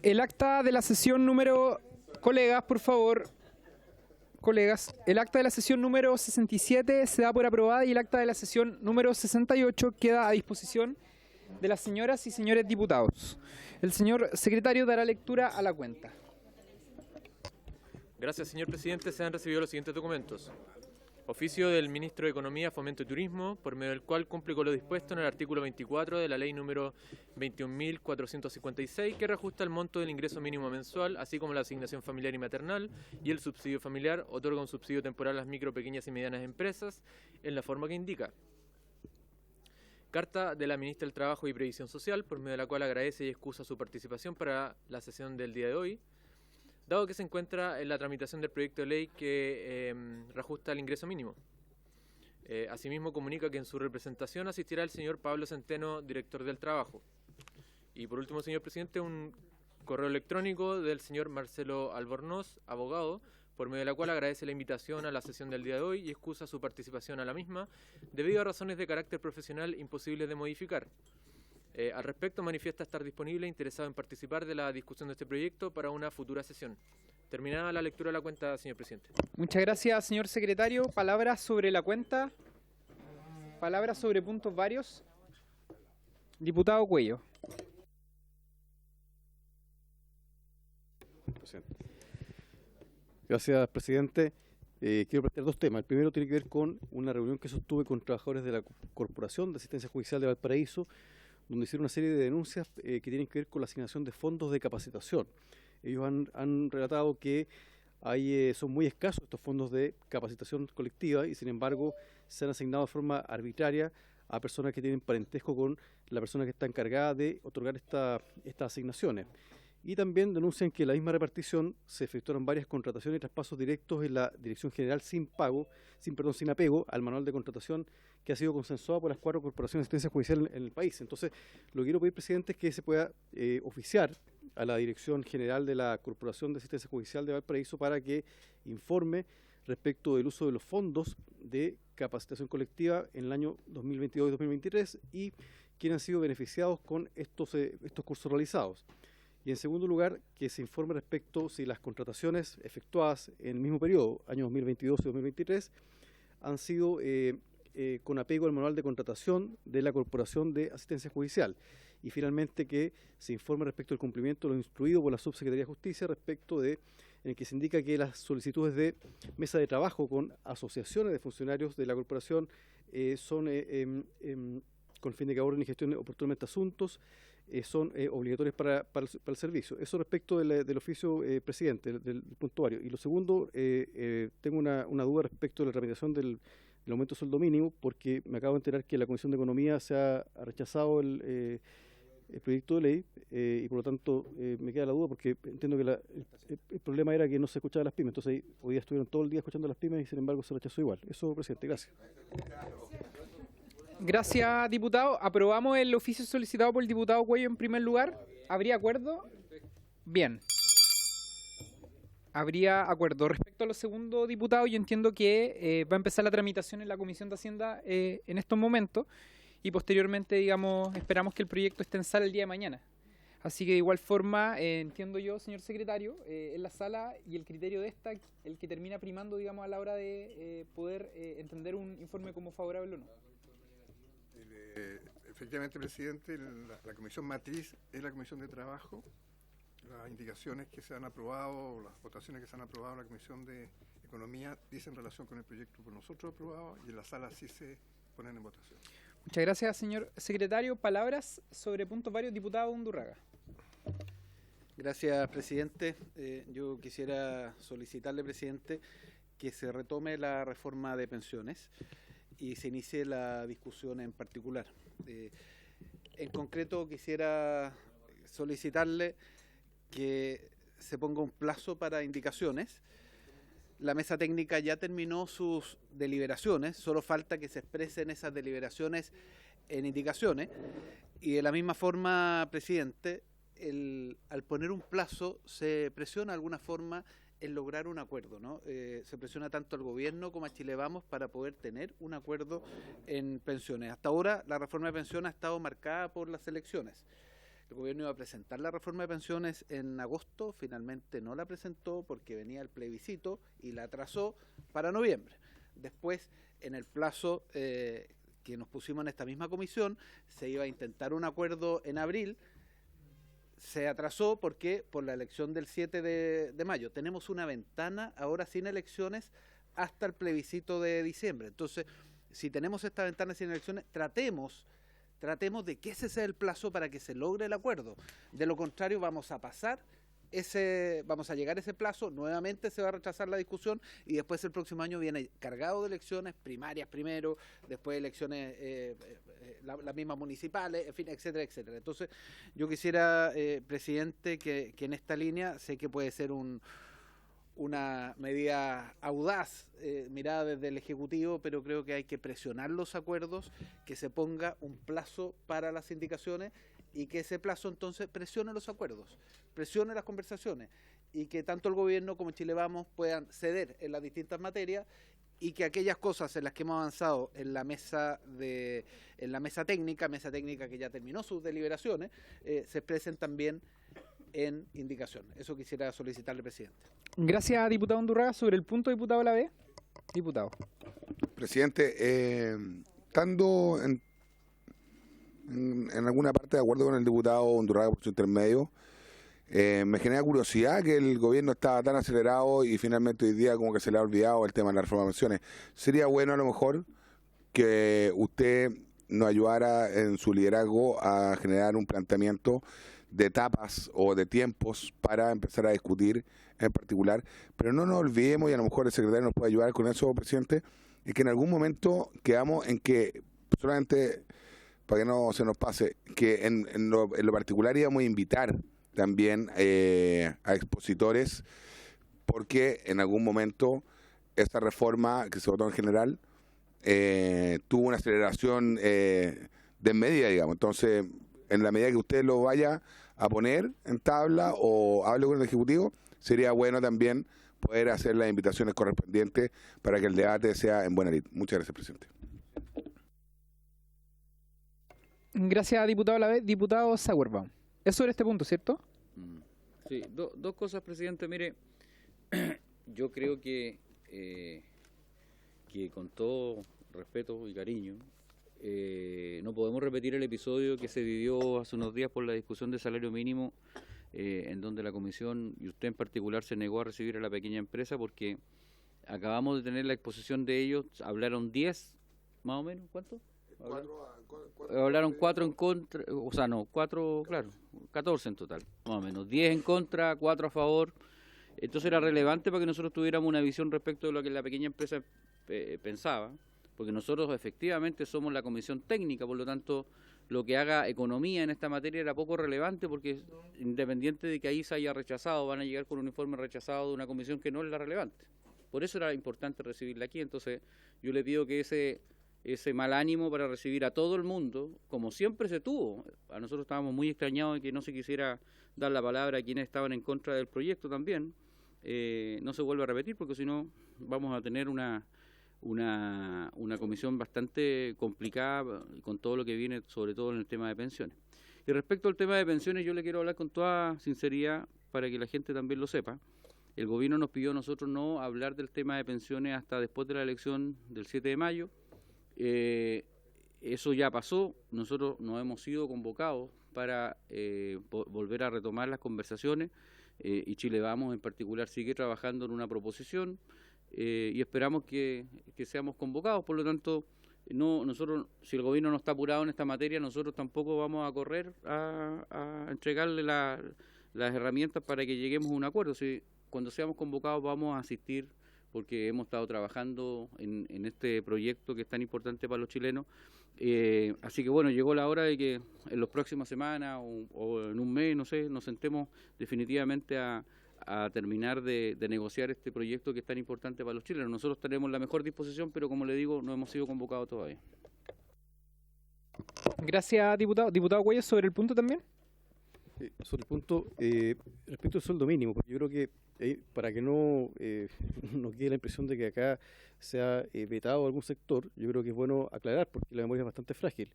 El acta de la sesión número... Colegas, por favor. Colegas, el acta de la sesión número 67 se da por aprobada y el acta de la sesión número 68 queda a disposición de las señoras y señores diputados. El señor secretario dará lectura a la cuenta. Gracias, señor presidente. Se han recibido los siguientes documentos. Oficio del Ministro de Economía, Fomento y Turismo, por medio del cual cumple con lo dispuesto en el artículo 24 de la Ley número 21.456, que reajusta el monto del ingreso mínimo mensual, así como la asignación familiar y maternal y el subsidio familiar, otorga un subsidio temporal a las micro, pequeñas y medianas empresas en la forma que indica. Carta de la Ministra del Trabajo y Previsión Social, por medio de la cual agradece y excusa su participación para la sesión del día de hoy, dado que se encuentra en la tramitación del proyecto de ley que reajusta el ingreso mínimo. Asimismo, comunica que en su representación asistirá el señor Pablo Centeno, director del Trabajo. Y por último, señor presidente, un correo electrónico del señor Marcelo Albornoz, abogado, por medio de la cual agradece la invitación a la sesión del día de hoy y excusa su participación a la misma, debido a razones de carácter profesional imposibles de modificar. Al respecto, manifiesta estar disponible e interesado en participar de la discusión de este proyecto para una futura sesión. Terminada la lectura de la cuenta, señor presidente. Muchas gracias, señor secretario. Palabras sobre la cuenta. Palabras sobre puntos varios. Diputado Cuello. Gracias, presidente. Quiero plantear dos temas. El primero tiene que ver con una reunión que sostuve con trabajadores de la Corporación de Asistencia Judicial de Valparaíso, donde hicieron una serie de denuncias que tienen que ver con la asignación de fondos de capacitación. Ellos han relatado que son muy escasos estos fondos de capacitación colectiva y, sin embargo, se han asignado de forma arbitraria a personas que tienen parentesco con la persona que está encargada de otorgar estas asignaciones. Y también denuncian que en la misma repartición se efectuaron varias contrataciones y traspasos directos en la Dirección General sin apego al manual de contratación que ha sido consensuado por las 4 corporaciones de asistencia judicial en el país. Entonces, lo que quiero pedir, presidente, es que se pueda oficiar a la Dirección General de la Corporación de Asistencia Judicial de Valparaíso para que informe respecto del uso de los fondos de capacitación colectiva en el año 2022 y 2023 y quiénes han sido beneficiados con estos cursos realizados. Y en segundo lugar, que se informe respecto si las contrataciones efectuadas en el mismo periodo, años 2022 y 2023, han sido con apego al manual de contratación de la Corporación de Asistencia Judicial. Y finalmente que se informe respecto al cumplimiento de lo instruido por la Subsecretaría de Justicia respecto en el que se indica que las solicitudes de mesa de trabajo con asociaciones de funcionarios de la Corporación son con fin de que aborden y gestionen oportunamente asuntos, son obligatorios para el servicio. Eso respecto del oficio presidente, del puntuario. Y lo segundo, tengo una duda respecto de la tramitación del aumento de sueldo mínimo, porque me acabo de enterar que la Comisión de Economía se ha rechazado el proyecto de ley y por lo tanto me queda la duda porque entiendo que el problema era que no se escuchaban las pymes. Entonces hoy día estuvieron todo el día escuchando las pymes y sin embargo se rechazó igual. Eso, presidente, gracias. Gracias, diputado. Aprobamos el oficio solicitado por el diputado Cuello en primer lugar. ¿Habría acuerdo? Bien. Habría acuerdo. Respecto a los segundos diputados, yo entiendo que va a empezar la tramitación en la Comisión de Hacienda en estos momentos y posteriormente, digamos, esperamos que el proyecto esté en sala el día de mañana. Así que de igual forma, entiendo yo, señor secretario, en la sala y el criterio de esta, el que termina primando, digamos, a la hora de poder entender un informe como favorable o no. Efectivamente, presidente, la comisión matriz es la comisión de trabajo. Las indicaciones que se han aprobado, las votaciones que se han aprobado en la comisión de economía dicen relación con el proyecto por nosotros aprobado y en la sala sí se ponen en votación. Muchas gracias, señor secretario. Palabras sobre puntos varios, diputado Undurraga. Gracias, presidente. Yo quisiera solicitarle, presidente, que se retome la reforma de pensiones y se inicie la discusión en particular. En concreto, quisiera solicitarle que se ponga un plazo para indicaciones. La mesa técnica ya terminó sus deliberaciones, solo falta que se expresen esas deliberaciones en indicaciones. Y de la misma forma, presidente, al poner un plazo se presiona de alguna forma en lograr un acuerdo, ¿no? Se presiona tanto al gobierno como a Chile Vamos para poder tener un acuerdo en pensiones. Hasta ahora la reforma de pensiones ha estado marcada por las elecciones. El gobierno iba a presentar la reforma de pensiones en agosto, finalmente no la presentó porque venía el plebiscito y la atrasó para noviembre. Después, en el plazo que nos pusimos en esta misma comisión, se iba a intentar un acuerdo en abril. Se atrasó porque por la elección del 7 de mayo. Tenemos una ventana ahora sin elecciones hasta el plebiscito de diciembre. Entonces, si tenemos esta ventana sin elecciones, tratemos de que ese sea el plazo para que se logre el acuerdo. De lo contrario, vamos a llegar a ese plazo, nuevamente se va a rechazar la discusión y después el próximo año viene cargado de elecciones, primarias primero, después elecciones las mismas municipales, en fin, etcétera, etcétera. Entonces, yo quisiera, presidente, que en esta línea, sé que puede ser una medida audaz mirada desde el Ejecutivo, pero creo que hay que presionar los acuerdos, que se ponga un plazo para las indicaciones y que ese plazo entonces presione los acuerdos, presione las conversaciones y que tanto el gobierno como Chile Vamos puedan ceder en las distintas materias y que aquellas cosas en las que hemos avanzado en la mesa técnica que ya terminó sus deliberaciones, se expresen también en indicación. Eso quisiera solicitarle, presidente. Gracias, diputado Undurraga. Sobre el punto, diputado Lavé. Diputado. Presidente, estando en alguna parte de acuerdo con el diputado Undurraga por su intermedio, me genera curiosidad que el gobierno estaba tan acelerado y finalmente hoy día como que se le ha olvidado el tema de la reforma de pensiones. Sería bueno a lo mejor que usted nos ayudara en su liderazgo a generar un planteamiento de etapas o de tiempos para empezar a discutir en particular, pero no nos olvidemos, y a lo mejor el secretario nos puede ayudar con eso, presidente, es que en algún momento quedamos en que, solamente para que no se nos pase, que en lo particular íbamos a invitar también a expositores, porque en algún momento esta reforma que se votó en general tuvo una aceleración desmedida, digamos. Entonces, en la medida que usted lo vaya a poner en tabla o hable con el Ejecutivo, sería bueno también poder hacer las invitaciones correspondientes para que el debate sea en buena lid. Muchas gracias, presidente. Gracias, diputado Lavé. Diputado Sauerbaum. Es sobre este punto, ¿cierto? Sí, dos cosas, presidente. Mire, yo creo que con todo respeto y cariño, no podemos repetir el episodio que se vivió hace unos días por la discusión de salario mínimo, en donde la comisión, y usted en particular, se negó a recibir a la pequeña empresa porque acabamos de tener la exposición de ellos, hablaron 10, más o menos, ¿cuánto? Hablaron 4 en contra, o sea, no, 4, claro, 14 en total, más o menos, 10 en contra, 4 a favor. Entonces era relevante para que nosotros tuviéramos una visión respecto de lo que la pequeña empresa pensaba, porque nosotros efectivamente somos la comisión técnica, por lo tanto lo que haga economía en esta materia era poco relevante, porque independiente de que ahí se haya rechazado, van a llegar con un informe rechazado de una comisión que no es la relevante. Por eso era importante recibirla aquí. Entonces yo le pido que ese mal ánimo para recibir a todo el mundo, como siempre se tuvo, a nosotros estábamos muy extrañados de que no se quisiera dar la palabra a quienes estaban en contra del proyecto también, no se vuelva a repetir, porque si no vamos a tener una comisión bastante complicada con todo lo que viene, sobre todo en el tema de pensiones. Y respecto al tema de pensiones, yo le quiero hablar con toda sinceridad para que la gente también lo sepa. El gobierno nos pidió a nosotros no hablar del tema de pensiones hasta después de la elección del 7 de mayo. Eso ya pasó, nosotros nos hemos sido convocados para volver a retomar las conversaciones, y Chile Vamos en particular sigue trabajando en una proposición, y esperamos que seamos convocados. Por lo tanto, nosotros, si el gobierno no está apurado en esta materia, nosotros tampoco vamos a correr a entregarle las herramientas para que lleguemos a un acuerdo. Si cuando seamos convocados vamos a asistir, porque hemos estado trabajando en este proyecto que es tan importante para los chilenos. Así que bueno, llegó la hora de que en las próximas semanas o en un mes, no sé, nos sentemos definitivamente a terminar de negociar este proyecto que es tan importante para los chilenos. Nosotros tenemos la mejor disposición, pero como le digo, no hemos sido convocados todavía. Gracias, diputado. Diputado Cuello, sobre el punto también. Sobre el punto, respecto al sueldo mínimo, porque yo creo que para que no nos quede la impresión de que acá se ha vetado algún sector, yo creo que es bueno aclarar, porque la memoria es bastante frágil.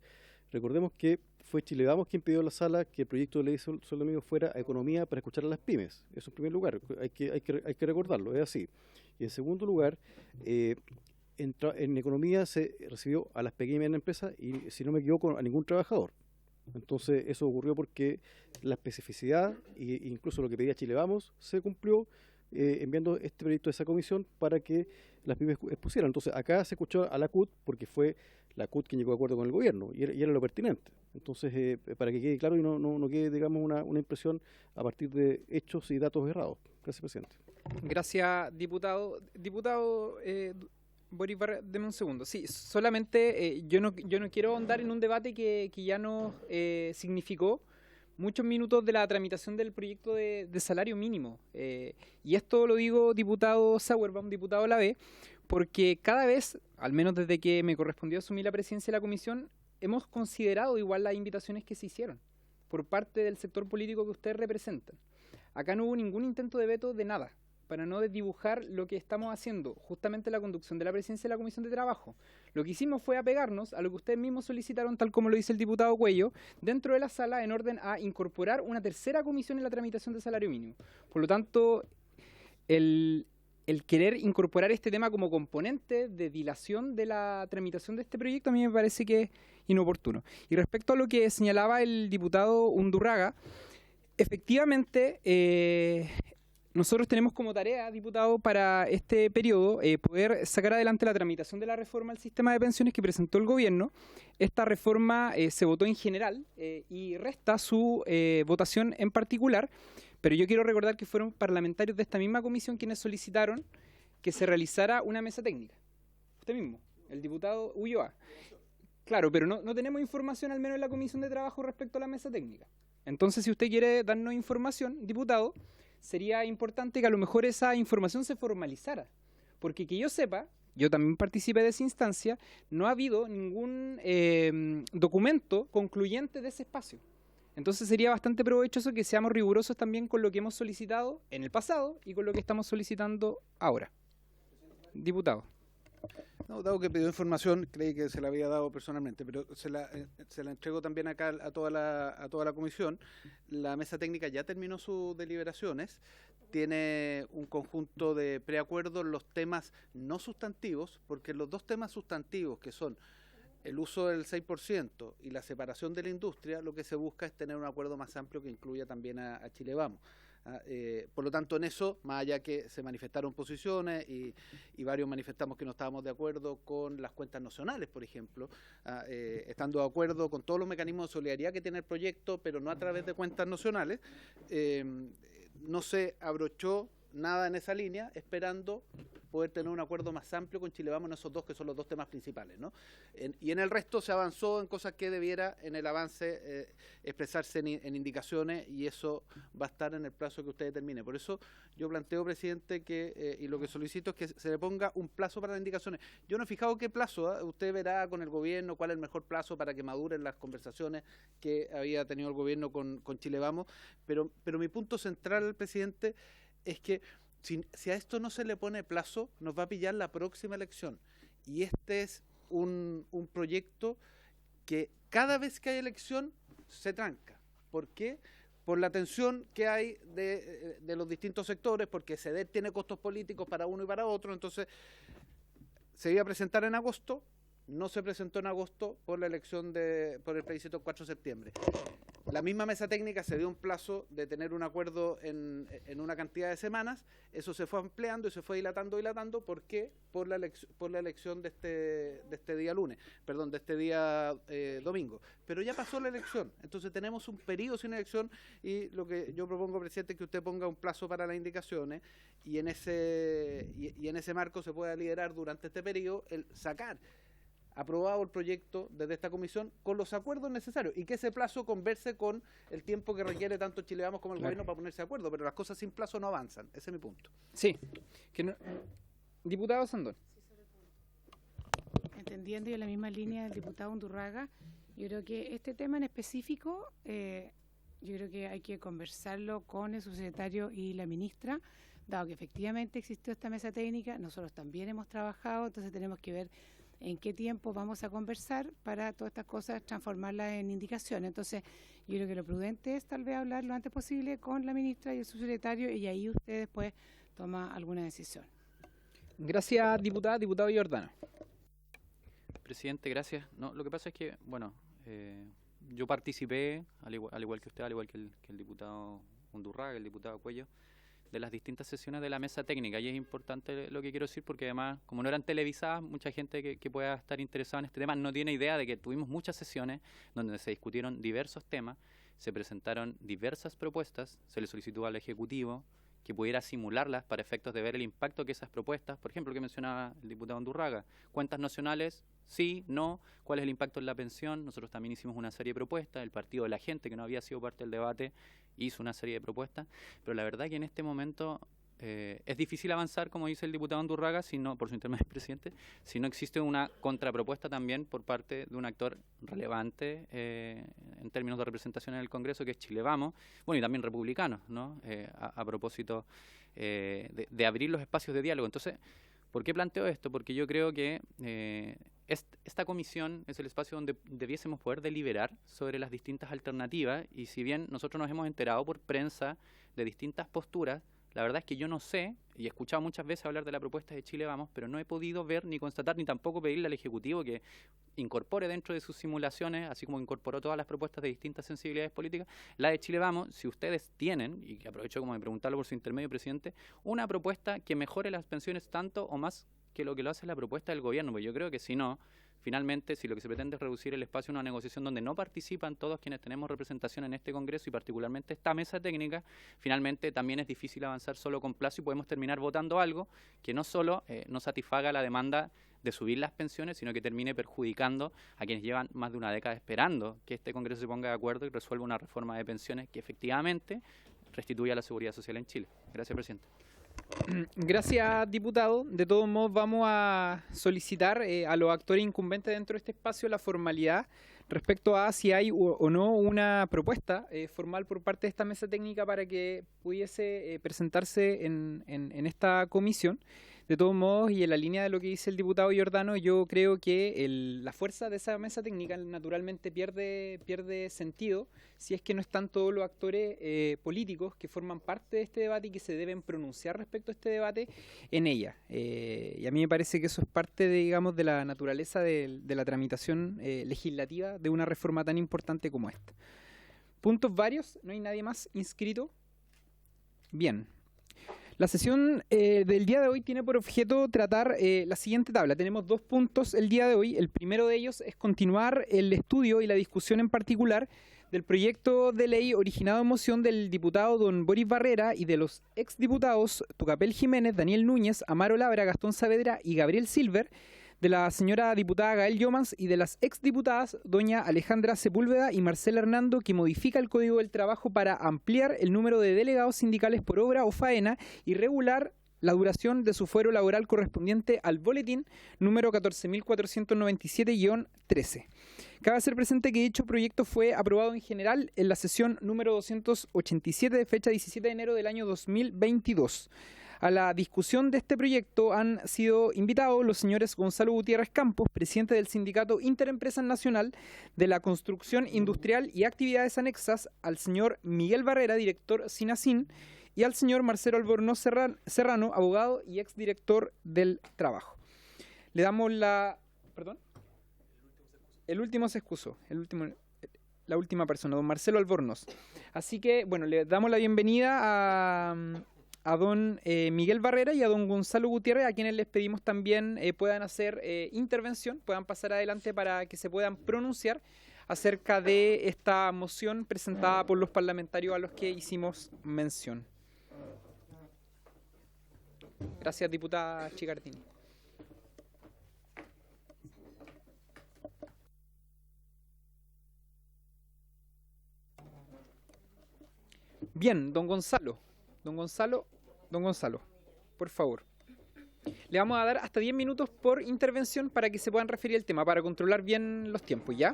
Recordemos que fue Chile Vamos quien pidió a la sala que el proyecto de ley de sueldo mínimo fuera a economía para escuchar a las pymes. Eso en primer lugar, hay que recordarlo, es así. Y en segundo lugar, en economía se recibió a las pequeñas y medianas empresas y, si no me equivoco, a ningún trabajador. Entonces eso ocurrió porque la especificidad e incluso lo que pedía Chile Vamos se cumplió enviando este proyecto a esa comisión para que las pymes expusieran. Entonces acá se escuchó a la CUT porque fue la CUT quien llegó a acuerdo con el gobierno y era lo pertinente. Entonces para que quede claro y no quede, digamos, una impresión a partir de hechos y datos errados. Gracias, presidente. Gracias, diputado. Diputado Boris Barrera, deme un segundo. Sí, solamente yo no quiero ahondar en un debate que ya nos significó muchos minutos de la tramitación del proyecto de salario mínimo. Y esto lo digo, diputado Sauerbaum, diputado Lavé, porque cada vez, al menos desde que me correspondió asumir la presidencia de la comisión, hemos considerado igual las invitaciones que se hicieron por parte del sector político que ustedes representan. Acá no hubo ningún intento de veto de nada, para no desdibujar lo que estamos haciendo, justamente la conducción de la presidencia de la Comisión de Trabajo. Lo que hicimos fue apegarnos a lo que ustedes mismos solicitaron, tal como lo dice el diputado Cuello, dentro de la sala en orden a incorporar una tercera comisión en la tramitación del salario mínimo. Por lo tanto, el querer incorporar este tema como componente de dilación de la tramitación de este proyecto a mí me parece que es inoportuno. Y respecto a lo que señalaba el diputado Undurraga, efectivamente, nosotros tenemos como tarea, diputado, para este periodo poder sacar adelante la tramitación de la reforma al sistema de pensiones que presentó el gobierno. Esta reforma se votó en general y resta su votación en particular, pero yo quiero recordar que fueron parlamentarios de esta misma comisión quienes solicitaron que se realizara una mesa técnica. Usted mismo, el diputado Ulloa. Claro, pero no tenemos información, al menos en la Comisión de Trabajo, respecto a la mesa técnica. Entonces, si usted quiere darnos información, diputado, sería importante que a lo mejor esa información se formalizara, porque que yo sepa, yo también participé de esa instancia, no ha habido ningún documento concluyente de ese espacio. Entonces sería bastante provechoso que seamos rigurosos también con lo que hemos solicitado en el pasado y con lo que estamos solicitando ahora. Diputado. No, dado que pidió información, creí que se la había dado personalmente, pero se la entrego también acá a toda la comisión. La mesa técnica ya terminó sus deliberaciones, tiene un conjunto de preacuerdos en los temas no sustantivos, porque los dos temas sustantivos, que son el uso del 6% y la separación de la industria, lo que se busca es tener un acuerdo más amplio que incluya también a Chile Vamos. Por lo tanto, en eso, más allá que se manifestaron posiciones y varios manifestamos que no estábamos de acuerdo con las cuentas nacionales, por ejemplo, estando de acuerdo con todos los mecanismos de solidaridad que tiene el proyecto, pero no a través de cuentas nacionales, no se abrochó nada en esa línea, esperando poder tener un acuerdo más amplio con Chile Vamos en esos dos, que son los dos temas principales, ¿no? Y en el resto se avanzó en cosas que debiera en el avance expresarse en indicaciones, y eso va a estar en el plazo que usted determine. Por eso yo planteo, presidente, que y lo que solicito es que se le ponga un plazo para las indicaciones. Yo no he fijado qué plazo, usted verá con el gobierno cuál es el mejor plazo para que maduren las conversaciones que había tenido el gobierno con Chile Vamos, pero mi punto central, presidente, es que si a esto no se le pone plazo, nos va a pillar la próxima elección. Y este es un proyecto que cada vez que hay elección se tranca. ¿Por qué? Por la tensión que hay de los distintos sectores, porque CEDER tiene costos políticos para uno y para otro. Entonces, se iba a presentar en agosto, no se presentó en agosto por la elección por el plebiscito 4 de septiembre. La misma mesa técnica se dio un plazo de tener un acuerdo en una cantidad de semanas. Eso se fue ampliando y se fue dilatando. ¿Por qué? Por la elección de este día lunes, perdón, de este día domingo. Pero ya pasó la elección, entonces tenemos un periodo sin elección, y lo que yo propongo, presidente, es que usted ponga un plazo para las indicaciones, y en ese marco se pueda liderar durante este periodo el sacar aprobado el proyecto desde esta comisión con los acuerdos necesarios, y que ese plazo converse con el tiempo que requiere tanto Chile Vamos como el gobierno para ponerse de acuerdo, pero las cosas sin plazo no avanzan. Ese es mi punto. Sí. Diputado Sandón. Entendiendo y en la misma línea del diputado Undurraga, Yo creo que este tema en específico, yo creo que hay que conversarlo con el subsecretario y la ministra, dado que efectivamente existió esta mesa técnica, nosotros también hemos trabajado, entonces tenemos que ver en qué tiempo vamos a conversar para todas estas cosas transformarlas en indicaciones. Entonces, yo creo que lo prudente es tal vez hablar lo antes posible con la ministra y el subsecretario y ahí usted después toma alguna decisión. Gracias, diputada. Diputado Giordano. Presidente, gracias. No, lo que pasa es que, bueno, yo participé, al igual que usted, al igual que el diputado Undurraga, el diputado Cuello, de las distintas sesiones de la mesa técnica, y es importante lo que quiero decir porque además, como no eran televisadas, mucha gente que pueda estar interesada en este tema no tiene idea de que tuvimos muchas sesiones donde se discutieron diversos temas, se presentaron diversas propuestas, se le solicitó al Ejecutivo que pudiera simularlas para efectos de ver el impacto que esas propuestas, por ejemplo, que mencionaba el diputado Undurraga, cuentas nacionales, sí, no, cuál es el impacto en la pensión. Nosotros también hicimos una serie de propuestas, el Partido de la Gente, que no había sido parte del debate, hizo una serie de propuestas, pero la verdad que en este momento es difícil avanzar, como dice el diputado Undurraga, si no, por su intermedio, presidente, si no existe una contrapropuesta también por parte de un actor relevante en términos de representación en el Congreso, que es Chile Vamos, bueno, y también republicanos, ¿no? A propósito de abrir los espacios de diálogo. Entonces, ¿por qué planteo esto? Porque yo creo que esta comisión es el espacio donde debiésemos poder deliberar sobre las distintas alternativas, y si bien nosotros nos hemos enterado por prensa de distintas posturas, la verdad es que yo no sé, y he escuchado muchas veces hablar de la propuesta de Chile Vamos, pero no he podido ver ni constatar, ni tampoco pedirle al Ejecutivo que incorpore dentro de sus simulaciones, así como incorporó todas las propuestas de distintas sensibilidades políticas, la de Chile Vamos. Si ustedes tienen, y aprovecho como de preguntarlo por su intermedio, presidente, una propuesta que mejore las pensiones tanto o más que lo hace la propuesta del gobierno, porque yo creo que si no, finalmente, si lo que se pretende es reducir el espacio a una negociación donde no participan todos quienes tenemos representación en este Congreso y particularmente esta mesa técnica, finalmente también es difícil avanzar solo con plazo y podemos terminar votando algo que no solo no satisfaga la demanda de subir las pensiones, sino que termine perjudicando a quienes llevan más de una década esperando que este Congreso se ponga de acuerdo y resuelva una reforma de pensiones que efectivamente restituya la seguridad social en Chile. Gracias, presidente. Gracias, diputado. De todos modos, vamos a solicitar a los actores incumbentes dentro de este espacio la formalidad respecto a si hay o no una propuesta formal por parte de esta mesa técnica para que pudiese presentarse en esta comisión. De todos modos, y en la línea de lo que dice el diputado Giordano, yo creo que la fuerza de esa mesa técnica naturalmente pierde sentido si es que no están todos los actores políticos que forman parte de este debate y que se deben pronunciar respecto a este debate en ella. Y a mí me parece que eso es parte de, digamos, de la naturaleza de la tramitación legislativa de una reforma tan importante como esta. Puntos varios, ¿no hay nadie más inscrito? Bien. La sesión del día de hoy tiene por objeto tratar la siguiente tabla. Tenemos 2 puntos el día de hoy. El primero de ellos es continuar el estudio y la discusión en particular del proyecto de ley originado en moción del diputado don Boris Barrera y de los exdiputados Tucapel Jiménez, Daniel Núñez, Amaro Labra, Gastón Saavedra y Gabriel Silver, de la señora diputada Gael Llomans y de las exdiputadas doña Alejandra Sepúlveda y Marcela Hernando, que modifica el Código del Trabajo para ampliar el número de delegados sindicales por obra o faena y regular la duración de su fuero laboral correspondiente al boletín número 14.497-13. Cabe hacer presente que dicho proyecto fue aprobado en general en la sesión número 287 de fecha 17 de enero del año 2022. A la discusión de este proyecto han sido invitados los señores Gonzalo Gutiérrez Campos, presidente del Sindicato Interempresas Nacional de la Construcción Industrial y Actividades Anexas, al señor Miguel Barrera, director SINACIN, y al señor Marcelo Albornoz Serrano, abogado y exdirector del Trabajo. Le damos la... ¿Perdón? El último se excusó. La última persona, don Marcelo Albornoz. Así que, bueno, le damos la bienvenida a don Miguel Barrera y a don Gonzalo Gutiérrez, a quienes les pedimos también puedan hacer intervención, puedan pasar adelante para que se puedan pronunciar acerca de esta moción presentada por los parlamentarios a los que hicimos mención. Gracias, diputada Chicardini. Bien, don Gonzalo, por favor. Le vamos a dar hasta 10 minutos por intervención para que se puedan referir al tema, para controlar bien los tiempos, ¿ya?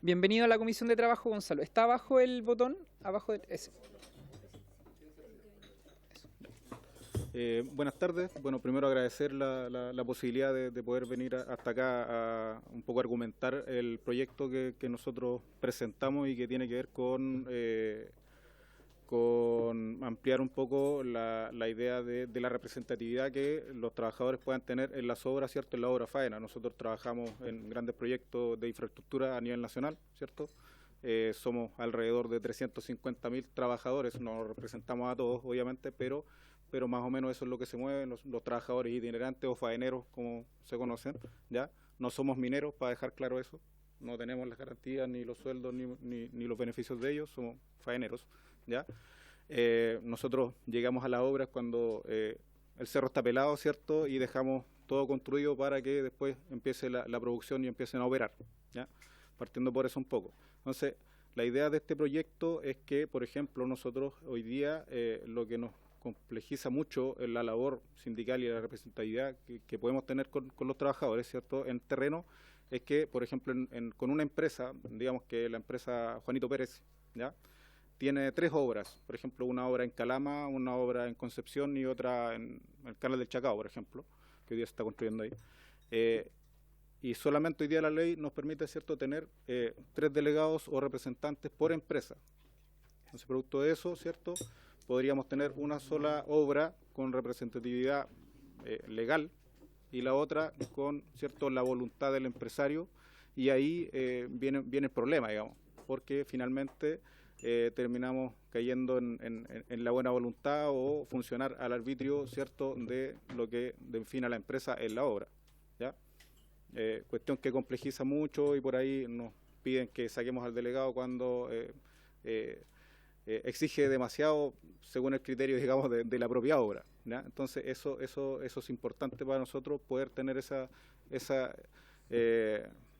Bienvenido a la Comisión de Trabajo, Gonzalo. ¿Está abajo el botón? Abajo de ese. Buenas tardes. Bueno, primero agradecer la posibilidad de poder venir hasta acá a un poco argumentar el proyecto que nosotros presentamos y que tiene que ver con ampliar un poco la idea de la representatividad que los trabajadores puedan tener en las obras, ¿cierto? En la obra faena. Nosotros trabajamos en grandes proyectos de infraestructura a nivel nacional, ¿cierto? Somos alrededor de 350.000 trabajadores, no representamos a todos, obviamente, pero más o menos eso es lo que se mueven los trabajadores itinerantes o faeneros, como se conocen, ¿ya? No somos mineros, para dejar claro eso, no tenemos las garantías, ni los sueldos, ni los beneficios de ellos, somos faeneros, ¿ya? Nosotros llegamos a las obras cuando el cerro está pelado, ¿cierto? Y dejamos todo construido para que después empiece la producción y empiecen a operar, ¿ya? Partiendo por eso un poco. Entonces, la idea de este proyecto es que, por ejemplo, nosotros hoy día lo que nos complejiza mucho la labor sindical y la representatividad que podemos tener con los trabajadores, ¿cierto? En terreno, es que, por ejemplo, con una empresa, digamos que la empresa Juanito Pérez, ¿ya? Tiene 3 obras, por ejemplo, una obra en Calama, una obra en Concepción y otra en el Canal del Chacao, por ejemplo, que hoy día se está construyendo ahí. Y solamente hoy día la ley nos permite, ¿cierto?, tener 3 delegados o representantes por empresa. Entonces, producto de eso, ¿cierto?, podríamos tener una sola obra con representatividad legal y la otra con, ¿cierto?, la voluntad del empresario, y ahí viene el problema, digamos, porque finalmente terminamos cayendo en la buena voluntad o funcionar al arbitrio, ¿cierto?, de lo que defina la empresa en la obra, ¿ya? Cuestión que complejiza mucho, y por ahí nos piden que saquemos al delegado cuando exige demasiado según el criterio, digamos, de la propia obra, ¿ya? Entonces eso es importante para nosotros, poder tener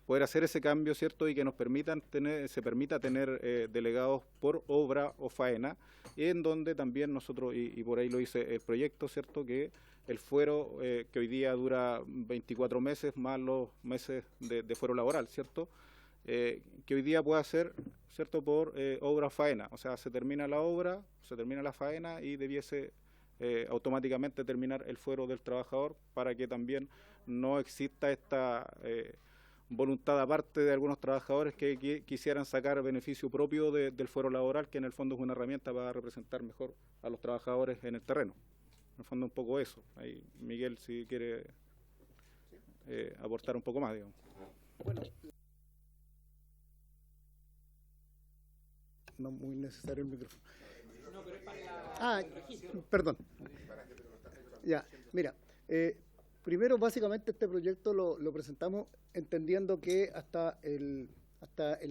poder hacer ese cambio, ¿cierto? Y que nos se permita tener delegados por obra o faena, en donde también nosotros, y por ahí lo dice el proyecto, ¿cierto?, que el fuero que hoy día dura 24 meses más los meses de fuero laboral, ¿cierto?, que hoy día pueda ser, ¿cierto?, por obra faena. O sea, se termina la obra, se termina la faena y debiese automáticamente terminar el fuero del trabajador, para que también no exista esta voluntad aparte de algunos trabajadores que quisieran sacar beneficio propio del fuero laboral, que en el fondo es una herramienta para representar mejor a los trabajadores en el terreno. En el fondo un poco eso. Ahí Miguel, si quiere aportar un poco más, digamos. Bueno, no muy necesario el micrófono. No, pero es para el registro. Perdón. Ya, mira, primero básicamente este proyecto lo presentamos entendiendo que hasta el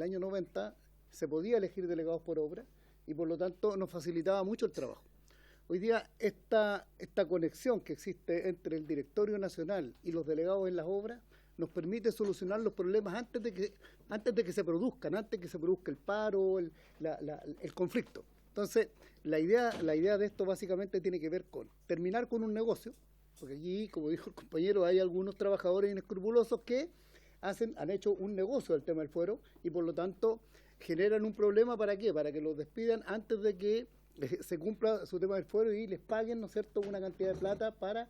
año 90 se podía elegir delegados por obra, y por lo tanto nos facilitaba mucho el trabajo. Hoy día esta conexión que existe entre el Directorio Nacional y los delegados en las obras nos permite solucionar los problemas antes de que se produzcan, antes de que se produzca el paro, el conflicto. Entonces, la idea de esto básicamente tiene que ver con terminar con un negocio, porque aquí, como dijo el compañero, hay algunos trabajadores inescrupulosos que han hecho un negocio del tema del fuero, y por lo tanto generan un problema. ¿Para qué? Para que los despidan antes de que se cumpla su tema del fuero y les paguen, ¿no es cierto?, una cantidad de plata para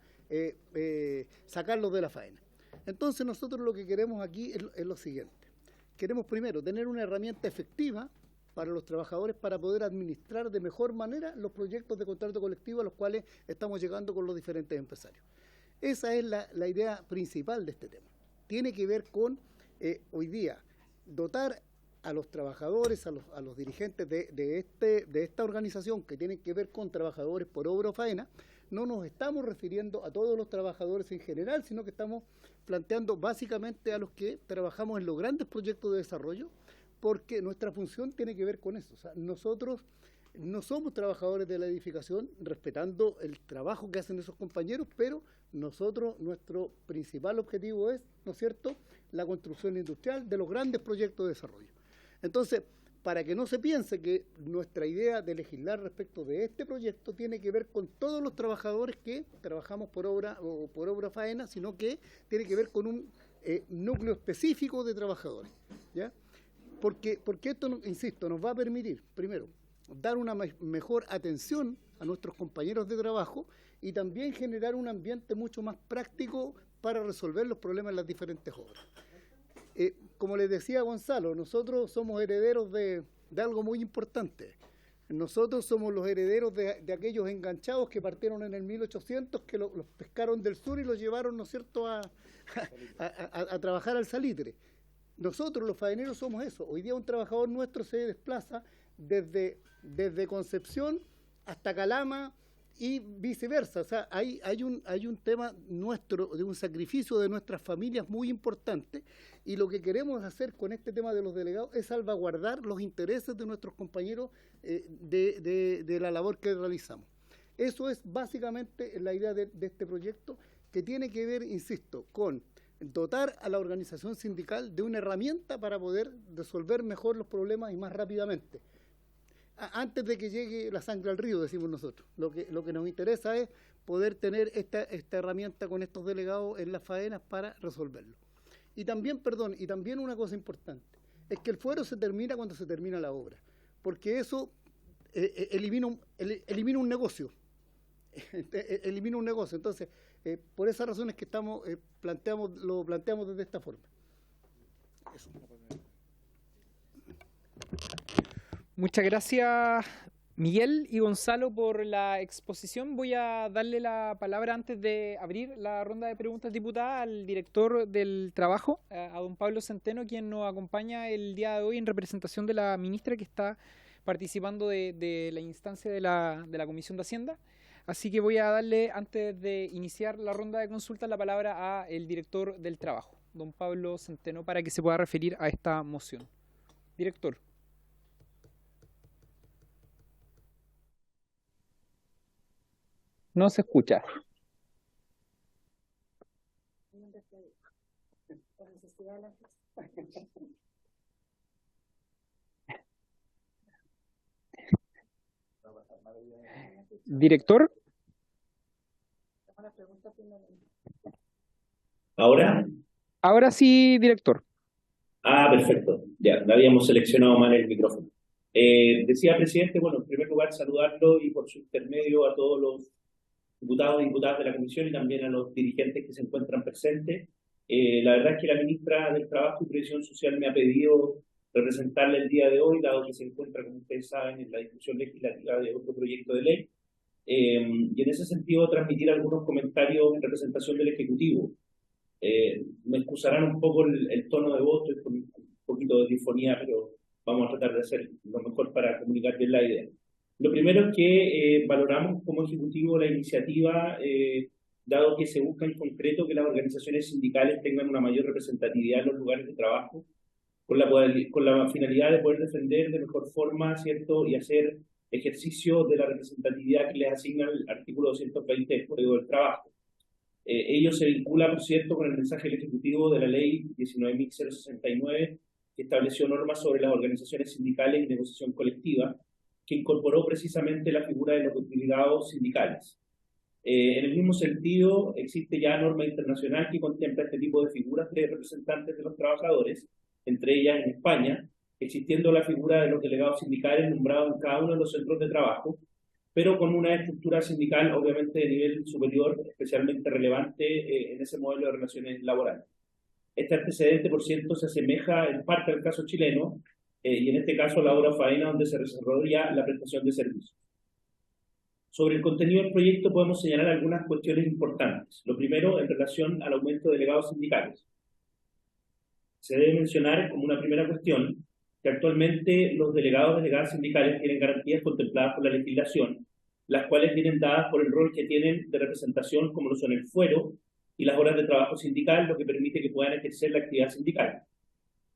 sacarlos de la faena. Entonces nosotros lo que queremos aquí es lo siguiente. Queremos primero tener una herramienta efectiva para los trabajadores para poder administrar de mejor manera los proyectos de contrato colectivo a los cuales estamos llegando con los diferentes empresarios. Esa es la idea principal de este tema. Tiene que ver con, hoy día, dotar a los trabajadores, a los dirigentes de esta organización, que tienen que ver con trabajadores por obra o faena. No nos estamos refiriendo a todos los trabajadores en general, sino que estamos planteando básicamente a los que trabajamos en los grandes proyectos de desarrollo, porque nuestra función tiene que ver con eso. O sea, nosotros no somos trabajadores de la edificación, respetando el trabajo que hacen esos compañeros, pero nuestro principal objetivo es, ¿no es cierto?, la construcción industrial de los grandes proyectos de desarrollo. Entonces, para que no se piense que nuestra idea de legislar respecto de este proyecto tiene que ver con todos los trabajadores que trabajamos por obra o por obra faena, sino que tiene que ver con un núcleo específico de trabajadores, ¿ya? porque esto, insisto, nos va a permitir, primero, dar una mejor atención a nuestros compañeros de trabajo y también generar un ambiente mucho más práctico para resolver los problemas en las diferentes obras. Como les decía Gonzalo, nosotros somos herederos de algo muy importante. Nosotros somos los herederos de aquellos enganchados que partieron en el 1800, que los pescaron del sur y los llevaron, ¿no es cierto?, a trabajar al salitre. Nosotros, los faeneros, somos eso. Hoy día un trabajador nuestro se desplaza desde Concepción hasta Calama y viceversa. O sea, hay un tema nuestro, de un sacrificio de nuestras familias muy importante, y lo que queremos hacer con este tema de los delegados es salvaguardar los intereses de nuestros compañeros de la labor que realizamos. Eso es básicamente la idea de este proyecto, que tiene que ver, insisto, con dotar a la organización sindical de una herramienta para poder resolver mejor los problemas y más rápidamente. Antes de que llegue la sangre al río, decimos nosotros. Lo que nos interesa es poder tener esta herramienta con estos delegados en las faenas para resolverlo. Y también una cosa importante, es que el fuero se termina cuando se termina la obra, porque eso elimina un negocio. Elimina un negocio. Entonces, por esas razones que lo planteamos desde esta forma. Eso. Muchas gracias, Miguel y Gonzalo, por la exposición. Voy a darle la palabra, antes de abrir la ronda de preguntas, diputada, al director del trabajo, a don Pablo Centeno, quien nos acompaña el día de hoy en representación de la ministra, que está participando de la instancia de la Comisión de Hacienda. Así que voy a darle, antes de iniciar la ronda de consultas, la palabra al director del trabajo, don Pablo Centeno, para que se pueda referir a esta moción. Director. No se escucha. Director. ¿Ahora? Ahora sí, director. Perfecto. Ya, habíamos seleccionado mal el micrófono. Decía, presidente, bueno, en primer lugar saludarlo y por su intermedio a todos los diputados y diputadas de la comisión y también a los dirigentes que se encuentran presentes. La verdad es que la ministra del Trabajo y Previsión Social me ha pedido representarle el día de hoy, dado que se encuentra, como ustedes saben, en la discusión legislativa de otro proyecto de ley. Y en ese sentido transmitir algunos comentarios en representación del Ejecutivo. Me excusarán un poco el tono de voz, estoy con un poquito de disfonía, pero vamos a tratar de hacer lo mejor para comunicar bien la idea. Lo primero es que valoramos como Ejecutivo la iniciativa, dado que se busca en concreto que las organizaciones sindicales tengan una mayor representatividad en los lugares de trabajo, con la finalidad de poder defender de mejor forma, ¿cierto?, y hacer ejercicio de la representatividad que les asigna el artículo 220 del Código del Trabajo. Ello se vincula, por cierto, con el mensaje del Ejecutivo de la Ley 19.069, que estableció normas sobre las organizaciones sindicales y negociación colectiva, que incorporó precisamente la figura de los delegados sindicales. En el mismo sentido, existe ya norma internacional que contempla este tipo de figuras de representantes de los trabajadores, entre ellas en España, existiendo la figura de los delegados sindicales nombrados en cada uno de los centros de trabajo, pero con una estructura sindical obviamente de nivel superior, especialmente relevante en ese modelo de relaciones laborales. Este antecedente, por cierto, se asemeja en parte al caso chileno, y en este caso la obra faena, donde se desarrolla la prestación de servicios. Sobre el contenido del proyecto podemos señalar algunas cuestiones importantes. Lo primero, en relación al aumento de delegados sindicales. Se debe mencionar como una primera cuestión que actualmente los delegados y delegadas sindicales tienen garantías contempladas por la legislación, las cuales vienen dadas por el rol que tienen de representación, como lo son el fuero y las horas de trabajo sindical, lo que permite que puedan ejercer la actividad sindical.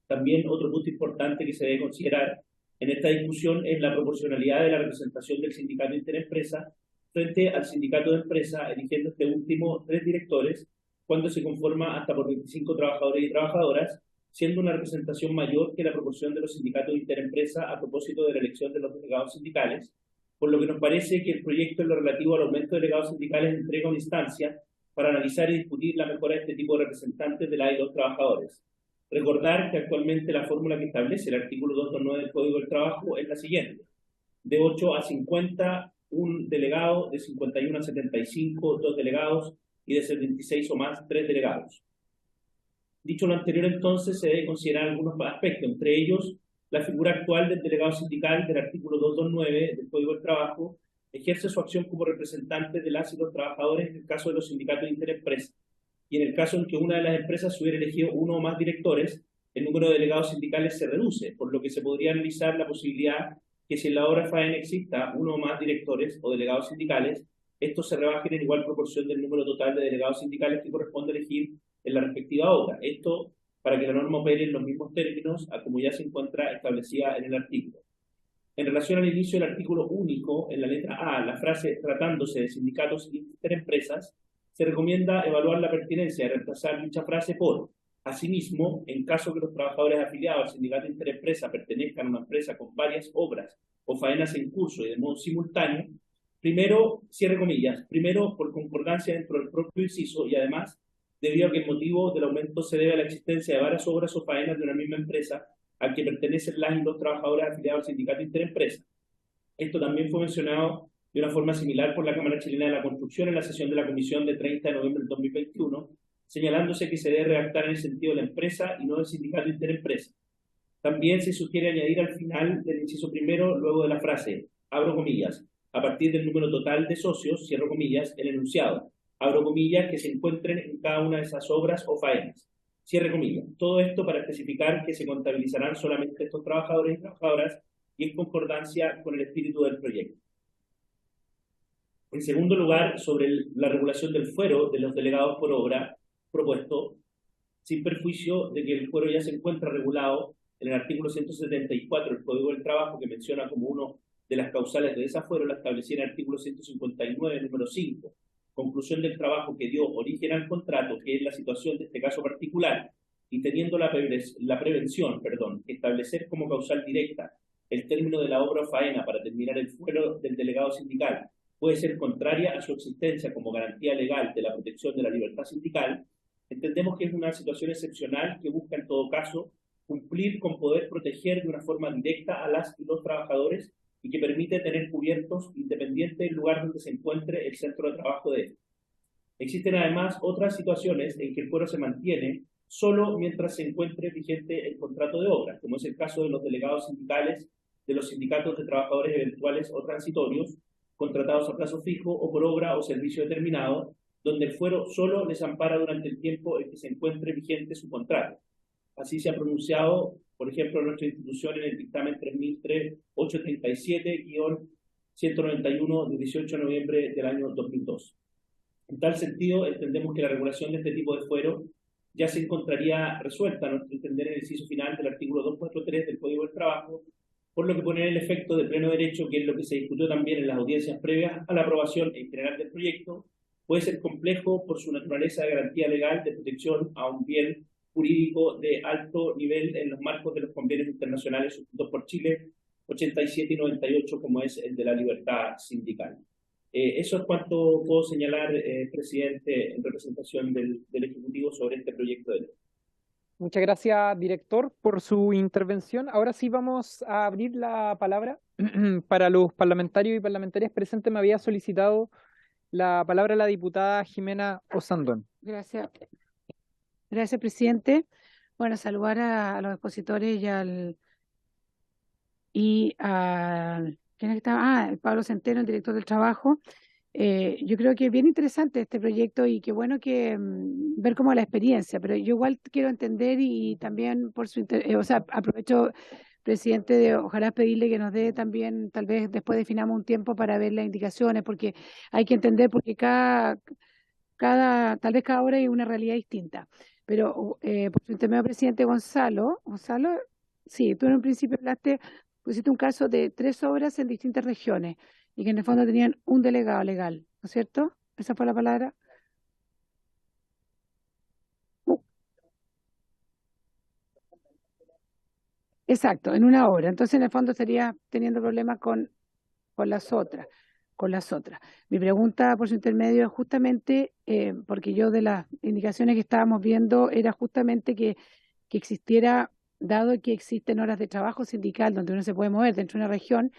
También otro punto importante que se debe considerar en esta discusión es la proporcionalidad de la representación del sindicato interempresa frente al sindicato de empresa, eligiendo este último 3 directores, cuando se conforma hasta por 25 trabajadores y trabajadoras, siendo una representación mayor que la proporción de los sindicatos de interempresa a propósito de la elección de los delegados sindicales, por lo que nos parece que el proyecto en lo relativo al aumento de delegados sindicales entrega una instancia para analizar y discutir la mejora de este tipo de representantes de la y los trabajadores. Recordar que actualmente la fórmula que establece el artículo 229 del Código del Trabajo es la siguiente: de 8 a 50, un delegado; de 51 a 75, 2 delegados; y de 76 o más, 3 delegados. Dicho lo anterior, entonces, se debe considerar algunos aspectos, entre ellos la figura actual del delegado sindical del artículo 229 del Código del Trabajo ejerce su acción como representante de las y los trabajadores en el caso de los sindicatos de interempresa, y en el caso en que una de las empresas hubiera elegido uno o más directores, el número de delegados sindicales se reduce, por lo que se podría analizar la posibilidad que si en la obra FAENA exista uno o más directores o delegados sindicales, estos se rebajen en igual proporción del número total de delegados sindicales que corresponde elegir en la respectiva obra. Esto para que la norma opere en los mismos términos a como ya se encuentra establecida en el artículo. En relación al inicio del artículo único, en la letra A, la frase tratándose de sindicatos interempresas, se recomienda evaluar la pertinencia de reemplazar dicha frase por: asimismo, en caso que los trabajadores afiliados al sindicato interempresa pertenezcan a una empresa con varias obras o faenas en curso y de modo simultáneo, primero, cierre comillas, primero por concordancia dentro del propio inciso y además debido a que el motivo del aumento se debe a la existencia de varias obras o faenas de una misma empresa al que pertenecen las y los trabajadores afiliados al sindicato interempresa. Esto también fue mencionado de una forma similar por la Cámara Chilena de la Construcción en la sesión de la Comisión de 30 de noviembre del 2021, señalándose que se debe redactar en el sentido de la empresa y no del sindicato interempresa. También se sugiere añadir al final del inciso primero, luego de la frase, abro comillas, a partir del número total de socios, cierro comillas, el enunciado, abro comillas, que se encuentren en cada una de esas obras o faenas, cierre comillas. Todo esto para especificar que se contabilizarán solamente estos trabajadores y trabajadoras y en concordancia con el espíritu del proyecto. En segundo lugar, sobre la regulación del fuero de los delegados por obra propuesto, sin perjuicio de que el fuero ya se encuentra regulado en el artículo 174 del Código del Trabajo, que menciona como uno de las causales de desafuero la establecida en el artículo 159, número 5, conclusión del trabajo que dio origen al contrato, que es la situación de este caso particular, y teniendo la prevención, establecer como causal directa el término de la obra o faena para terminar el fuero del delegado sindical puede ser contraria a su existencia como garantía legal de la protección de la libertad sindical, entendemos que es una situación excepcional que busca en todo caso cumplir con poder proteger de una forma directa a las y los trabajadores y que permite tener cubiertos independiente del lugar donde se encuentre el centro de trabajo de él. Existen además otras situaciones en que el fuero se mantiene solo mientras se encuentre vigente el contrato de obra, como es el caso de los delegados sindicales de los sindicatos de trabajadores eventuales o transitorios, contratados a plazo fijo o por obra o servicio determinado, donde el fuero solo les ampara durante el tiempo en que se encuentre vigente su contrato. Así se ha pronunciado, por ejemplo, nuestra institución en el dictamen 3837-191 de 18 de noviembre del año 2002. En tal sentido, entendemos que la regulación de este tipo de fuero ya se encontraría resuelta, a nuestro entender, en el inciso final del artículo 243 del Código del Trabajo, por lo que poner el efecto de pleno derecho, que es lo que se discutió también en las audiencias previas a la aprobación en general del proyecto, puede ser complejo por su naturaleza de garantía legal de protección a un bien jurídico de alto nivel en los marcos de los convenios internacionales suscritos por Chile, 87 y 98, como es el de la libertad sindical. Eso es cuanto puedo señalar, presidente, en representación del Ejecutivo sobre este proyecto de ley. Muchas gracias, director, por su intervención. Ahora sí vamos a abrir la palabra para los parlamentarios y parlamentarias presentes. Me había solicitado la palabra la diputada Jimena Osandón. Gracias. Gracias, presidente. Bueno, saludar a los expositores ¿quién estaba? El Pablo Centeno, el director del trabajo. Yo creo que es bien interesante este proyecto y qué bueno que ver cómo la experiencia, pero yo igual quiero entender y también por su aprovecho, presidente, de ojalá pedirle que nos dé también, tal vez después definamos un tiempo para ver las indicaciones, porque hay que entender porque tal vez cada hora hay una realidad distinta. Pero por su intermedio, presidente Gonzalo, sí, tú en un principio pusiste un caso de 3 obras en distintas regiones y que en el fondo tenían un delegado legal, ¿no es cierto? ¿Esa fue la palabra? Exacto, en una obra. Entonces, en el fondo estaría teniendo problemas con las otras. Mi pregunta por su intermedio es justamente, porque yo de las indicaciones que estábamos viendo era justamente que que existiera, dado que existen horas de trabajo sindical donde uno se puede mover dentro de una región,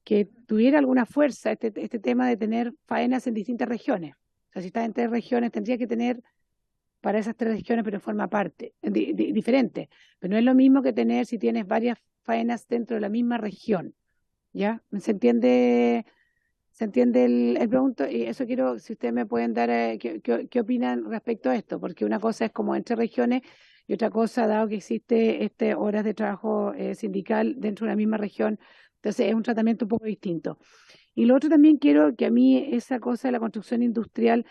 que tuviera alguna fuerza este tema de tener faenas en distintas regiones. O sea, si está en 3 regiones, tendría que tener para esas 3 regiones, pero en forma aparte, diferente. Pero no es lo mismo que tener si tienes varias faenas dentro de la misma región. ¿Ya? ¿Se entiende el punto? Y eso quiero, si ustedes me pueden dar, ¿qué opinan respecto a esto? Porque una cosa es como entre regiones y otra cosa, dado que existe horas de trabajo sindical dentro de una misma región, entonces es un tratamiento un poco distinto. Y lo otro también quiero que a mí esa cosa de la construcción industrial,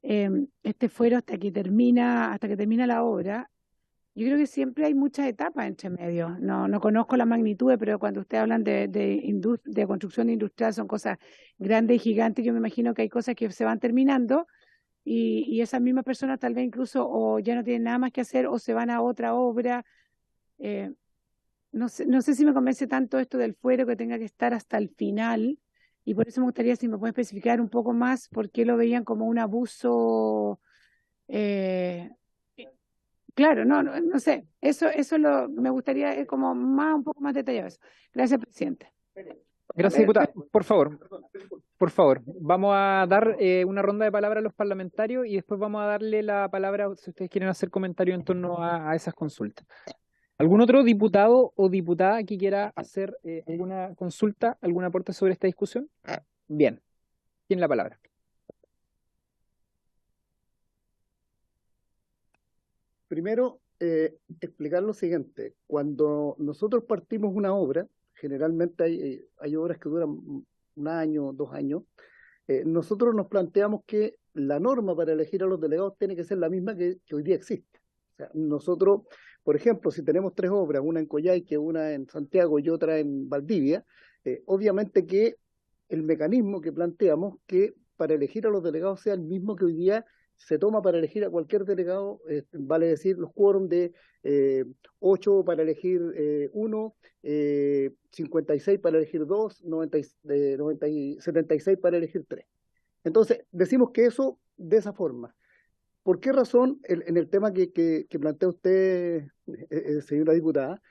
este fuero hasta que termina la obra, yo creo que siempre hay muchas etapas entre medio. No conozco las magnitudes, pero cuando ustedes hablan de construcción industrial son cosas grandes y gigantes. Yo me imagino que hay cosas que se van terminando y esas mismas personas tal vez incluso o ya no tienen nada más que hacer o se van a otra obra. No sé si me convence tanto esto del fuero que tenga que estar hasta el final, y por eso me gustaría si me pueden especificar un poco más por qué lo veían como un abuso. Claro, no sé, eso me gustaría como un poco más detallado eso. Gracias, presidente. Gracias, diputada. Por favor, vamos a dar una ronda de palabras a los parlamentarios y después vamos a darle la palabra si ustedes quieren hacer comentarios en torno a esas consultas. ¿Algún otro diputado o diputada que quiera hacer alguna consulta, algún aporte sobre esta discusión? Bien, tiene la palabra. Primero, explicar lo siguiente. Cuando nosotros partimos una obra, generalmente hay obras que duran 1 año, 2 años, nosotros nos planteamos que la norma para elegir a los delegados tiene que ser la misma que hoy día existe. O sea, nosotros, por ejemplo, si tenemos 3 obras, una en Coyhaique, una en Santiago y otra en Valdivia, obviamente que el mecanismo que planteamos que para elegir a los delegados sea el mismo que hoy día se toma para elegir a cualquier delegado, vale decir los quórum de 8 para elegir 1, 56 para elegir 2, 76 para elegir 3. Entonces, decimos que eso de esa forma. ¿Por qué razón en el tema que plantea usted, señora diputada,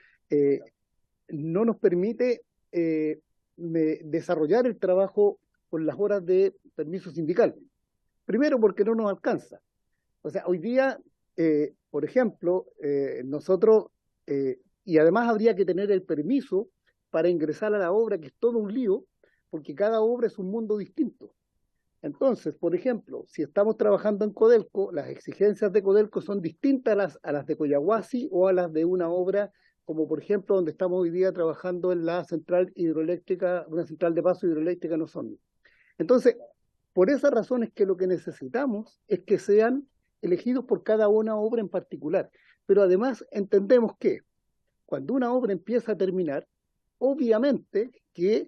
no nos permite desarrollar el trabajo con las horas de permiso sindical? Primero, porque no nos alcanza. O sea, hoy día, por ejemplo, nosotros, y además habría que tener el permiso para ingresar a la obra, que es todo un lío, porque cada obra es un mundo distinto. Entonces, por ejemplo, si estamos trabajando en Codelco, las exigencias de Codelco son distintas a las de Collahuasi o a las de una obra como, por ejemplo, donde estamos hoy día trabajando en la central hidroeléctrica, una central de paso hidroeléctrica en Osorno. Entonces, por esas razones que lo que necesitamos es que sean elegidos por cada una obra en particular. Pero además entendemos que cuando una obra empieza a terminar, obviamente que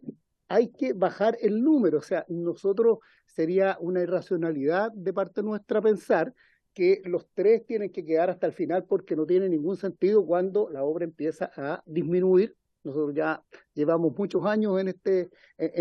hay que bajar el número. O sea, nosotros sería una irracionalidad de parte nuestra pensar que los 3 tienen que quedar hasta el final porque no tiene ningún sentido cuando la obra empieza a disminuir. Nosotros ya llevamos muchos años en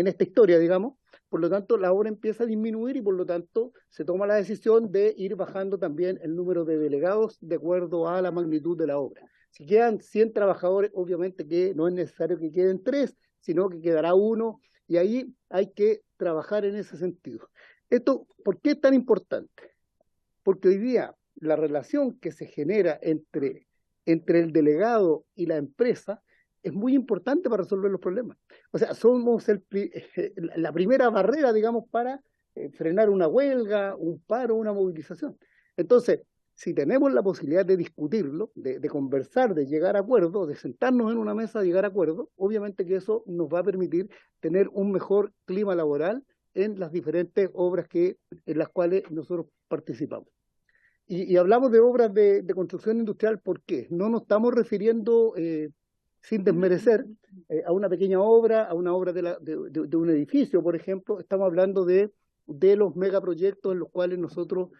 esta historia, digamos. Por lo tanto, la obra empieza a disminuir y por lo tanto se toma la decisión de ir bajando también el número de delegados de acuerdo a la magnitud de la obra. Si quedan 100 trabajadores, obviamente que no es necesario que queden 3, sino que quedará 1 y ahí hay que trabajar en ese sentido. Esto, ¿por qué es tan importante? Porque hoy día la relación que se genera entre el delegado y la empresa es muy importante para resolver los problemas. O sea, somos la primera barrera, digamos, para frenar una huelga, un paro, una movilización. Entonces, si tenemos la posibilidad de discutirlo, de conversar, de llegar a acuerdos, de sentarnos en una mesa, de llegar a acuerdos, obviamente que eso nos va a permitir tener un mejor clima laboral en las diferentes obras en las cuales nosotros participamos. Y hablamos de obras de construcción industrial, ¿por qué? No nos estamos refiriendo, sin desmerecer, a una pequeña obra, a una obra de un edificio, por ejemplo. Estamos hablando de los megaproyectos en los cuales nosotros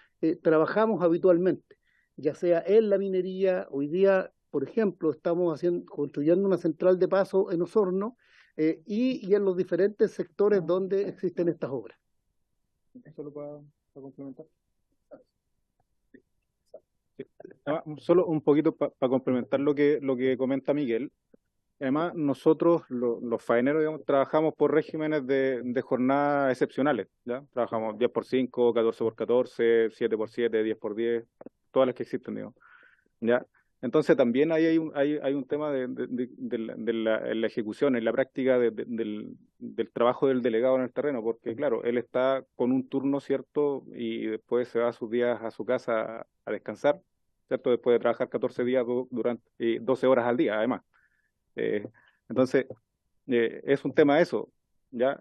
trabajamos habitualmente, ya sea en la minería. Hoy día, por ejemplo, estamos construyendo una central de paso en Osorno y en los diferentes sectores donde existen estas obras. ¿Solo para complementar? Solo un poquito para complementar lo que comenta Miguel. Además, nosotros, los faeneros, digamos, trabajamos por regímenes de jornadas excepcionales, ¿ya? Trabajamos 10x5, 14x14, 7x7, 10x10, todas las que existen, digamos, ¿ya? Entonces también ahí hay un tema en la ejecución, en la práctica del trabajo del delegado en el terreno, porque claro, él está con un turno, ¿cierto? Y después se va a sus días a su casa a descansar, ¿cierto? Después de trabajar 14 días durante 12 horas al día, además. Eh, entonces, es un tema eso, ¿ya?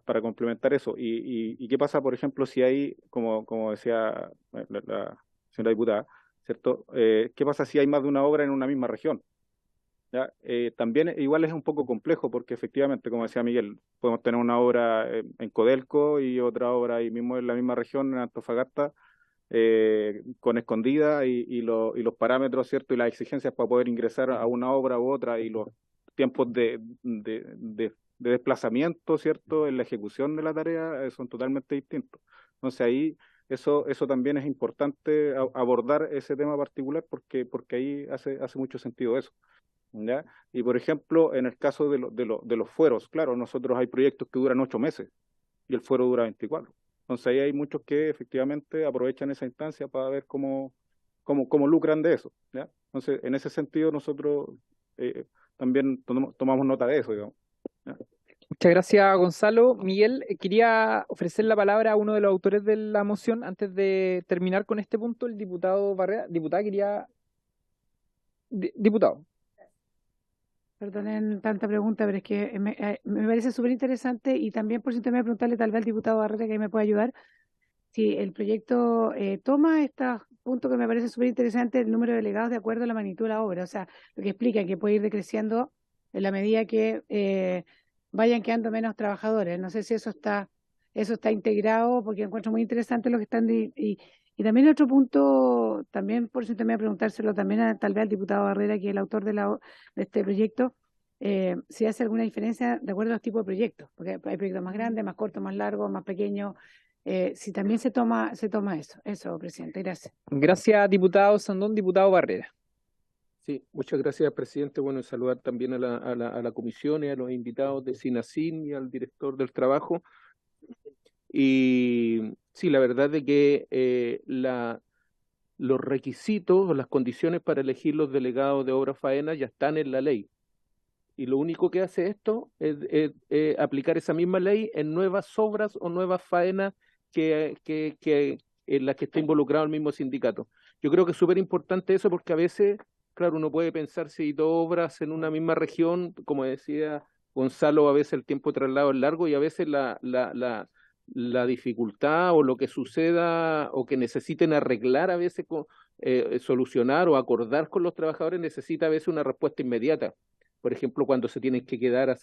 Para complementar eso. Y qué pasa, por ejemplo, si hay, como decía la señora diputada, ¿cierto? ¿Qué pasa si hay más de una obra en una misma región? ¿Ya? También igual es un poco complejo porque efectivamente, como decía Miguel, podemos tener una obra en Codelco y otra obra ahí mismo en la misma región, en Antofagasta, con escondida y los parámetros, ¿cierto? Y las exigencias para poder ingresar a una obra u otra y los tiempos de desplazamiento, ¿cierto? En la ejecución de la tarea son totalmente distintos. Entonces ahí eso también es importante abordar ese tema particular porque ahí hace mucho sentido eso, ¿ya? Y por ejemplo, en el caso de los fueros, claro, nosotros hay proyectos que duran 8 meses y el fuero dura 24. Entonces ahí hay muchos que efectivamente aprovechan esa instancia para ver cómo lucran de eso, ¿ya? Entonces, en ese sentido nosotros también tomamos nota de eso, digamos, ¿ya? Muchas gracias, Gonzalo. Miguel, quería ofrecer la palabra a uno de los autores de la moción antes de terminar con este punto, el diputado Barrera. Diputado. Perdonen tanta pregunta, pero es que me parece súper interesante y también por si usted me preguntarle tal vez al diputado Barrera que me puede ayudar. Si el proyecto toma estos puntos que me parece súper interesante, el número de delegados de acuerdo a la magnitud de la obra, o sea, lo que explica que puede ir decreciendo en la medida que vayan quedando menos trabajadores. No sé si eso está integrado, porque encuentro muy interesante lo que están y también otro punto, también por si usted me va a preguntárselo también tal vez al diputado Barrera, que es el autor de este proyecto, si hace alguna diferencia de acuerdo a los tipos de proyectos, porque hay proyectos más grandes, más cortos, más largos, más pequeños. Si también se toma eso, presidente, gracias. Gracias, diputado Sandón. Diputado Barrera. Sí, muchas gracias, presidente. Bueno, saludar también a la comisión y a los invitados de SINACIN y al director del trabajo. Y sí, la verdad es que los requisitos o las condiciones para elegir los delegados de obra faena ya están en la ley. Y lo único que hace esto es aplicar esa misma ley en nuevas obras o nuevas faenas en las que está involucrado el mismo sindicato. Yo creo que es súper importante eso porque a veces, claro, uno puede pensar si dos obras en una misma región, como decía Gonzalo, a veces el tiempo de traslado es largo y a veces la dificultad o lo que suceda o que necesiten arreglar a veces, solucionar o acordar con los trabajadores necesita a veces una respuesta inmediata. Por ejemplo, cuando se tienen que quedar a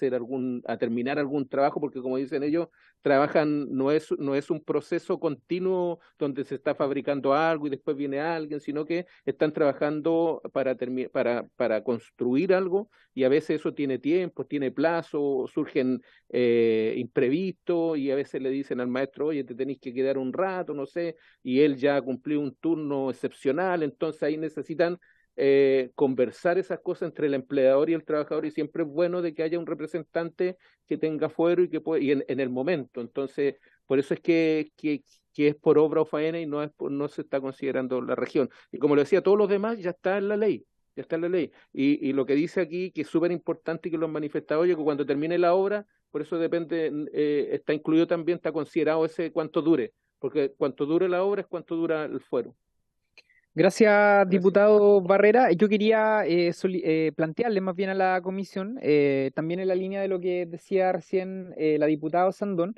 terminar algún trabajo, porque como dicen ellos, trabajan, no es un proceso continuo donde se está fabricando algo y después viene alguien, sino que están trabajando para construir algo y a veces eso tiene tiempo, tiene plazo, surgen imprevistos y a veces le dicen al maestro, oye, te tenés que quedar un rato, no sé, y él ya cumplió un turno excepcional, entonces ahí necesitan conversar esas cosas entre el empleador y el trabajador y siempre es bueno de que haya un representante que tenga fuero y en el momento. Entonces, por eso es que es por obra o faena y no se está considerando la región. Y como lo decía, todos los demás ya está en la ley. Ya está en la ley. Y lo que dice aquí, que es súper importante y que lo han manifestado, oye, que cuando termine la obra, por eso depende, está incluido también, está considerado ese cuánto dure, porque cuánto dure la obra es cuánto dura el fuero. Gracias, diputado Barrera. Yo quería plantearle más bien a la comisión, también en la línea de lo que decía recién la diputada Sandón,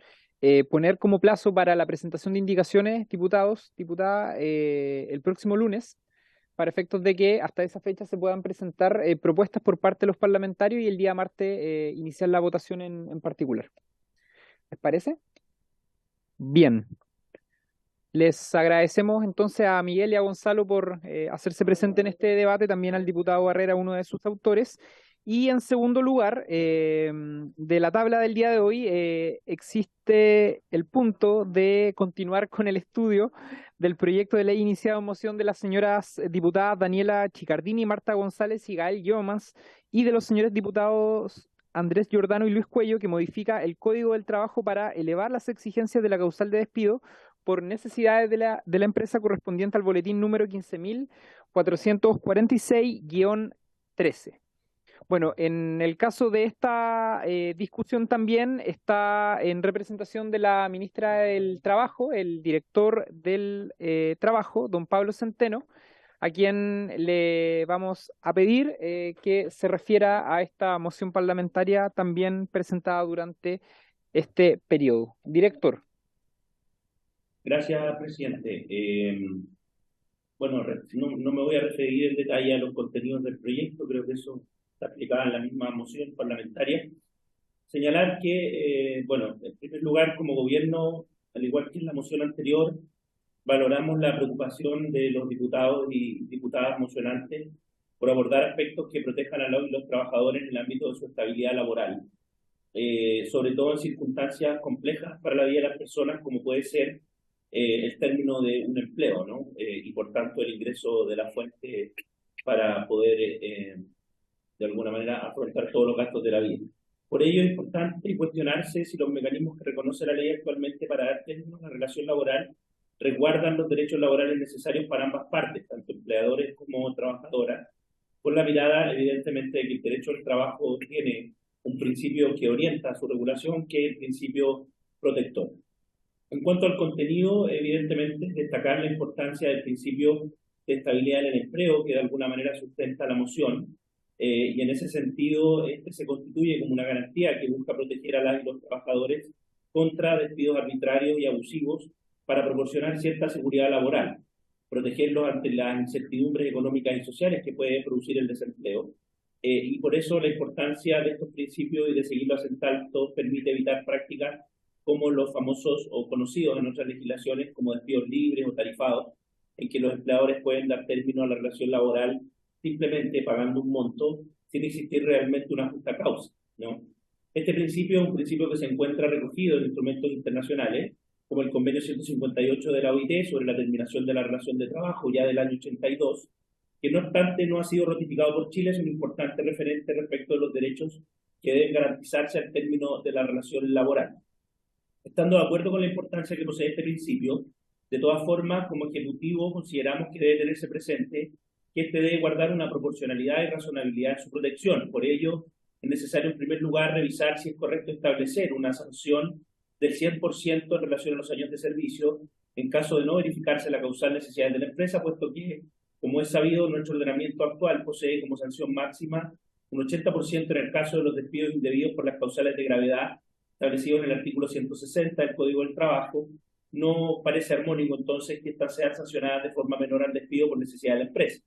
poner como plazo para la presentación de indicaciones, diputada, el próximo lunes, para efectos de que hasta esa fecha se puedan presentar propuestas por parte de los parlamentarios y el día martes iniciar la votación en particular. ¿Les parece? Bien. Les agradecemos entonces a Miguel y a Gonzalo por hacerse presente en este debate, también al diputado Barrera, uno de sus autores. Y en segundo lugar, de la tabla del día de hoy, existe el punto de continuar con el estudio del proyecto de ley iniciado en moción de las señoras diputadas Daniela Chicardini, Marta González y Gael Yomas, y de los señores diputados Andrés Giordano y Luis Cuello, que modifica el Código del Trabajo para elevar las exigencias de la causal de despido por necesidades de la empresa correspondiente al boletín número 15.446-13. Bueno, en el caso de esta discusión también está en representación de la ministra del Trabajo, el director del Trabajo, don Pablo Centeno, a quien le vamos a pedir que se refiera a esta moción parlamentaria también presentada durante este periodo. Director. Gracias, presidente. Bueno, no me voy a referir en detalle a los contenidos del proyecto, creo que eso está aplicado en la misma moción parlamentaria. Señalar que, bueno, en primer lugar, como gobierno, al igual que en la moción anterior, valoramos la preocupación de los diputados y diputadas mocionantes por abordar aspectos que protejan a los trabajadores en el ámbito de su estabilidad laboral, sobre todo en circunstancias complejas para la vida de las personas, como puede ser el término de un empleo, ¿no? Y por tanto el ingreso de la fuente para poder, de alguna manera, afrontar todos los gastos de la vida. Por ello es importante cuestionarse si los mecanismos que reconoce la ley actualmente para dar término a la relación laboral resguardan los derechos laborales necesarios para ambas partes, tanto empleadores como trabajadoras, con la mirada, evidentemente, de que el derecho al trabajo tiene un principio que orienta su regulación, que es el principio protector. En cuanto al contenido, evidentemente, destacar la importancia del principio de estabilidad en el empleo, que de alguna manera sustenta la moción, y en ese sentido, este se constituye como una garantía que busca proteger a las y los trabajadores contra despidos arbitrarios y abusivos para proporcionar cierta seguridad laboral, protegerlos ante las incertidumbres económicas y sociales que puede producir el desempleo. Y por eso la importancia de estos principios y de seguirlos asentando permite evitar prácticas como los famosos o conocidos en otras legislaciones como despidos libres o tarifados, en que los empleadores pueden dar término a la relación laboral simplemente pagando un monto sin existir realmente una justa causa, ¿no? Este principio es un principio que se encuentra recogido en instrumentos internacionales, como el Convenio 158 de la OIT sobre la terminación de la relación de trabajo ya del año 82, que no obstante no ha sido ratificado por Chile, es un importante referente respecto de los derechos que deben garantizarse al término de la relación laboral. Estando de acuerdo con la importancia que posee este principio, de todas formas, como Ejecutivo consideramos que debe tenerse presente que este debe guardar una proporcionalidad y razonabilidad en su protección. Por ello, es necesario en primer lugar revisar si es correcto establecer una sanción del 100% en relación a los años de servicio en caso de no verificarse la causal necesidad de la empresa, puesto que, como es sabido, nuestro ordenamiento actual posee como sanción máxima un 80% en el caso de los despidos indebidos por las causales de gravedad establecidos en el artículo 160 del Código del Trabajo. No parece armónico entonces que estas sean sancionadas de forma menor al despido por necesidad de la empresa.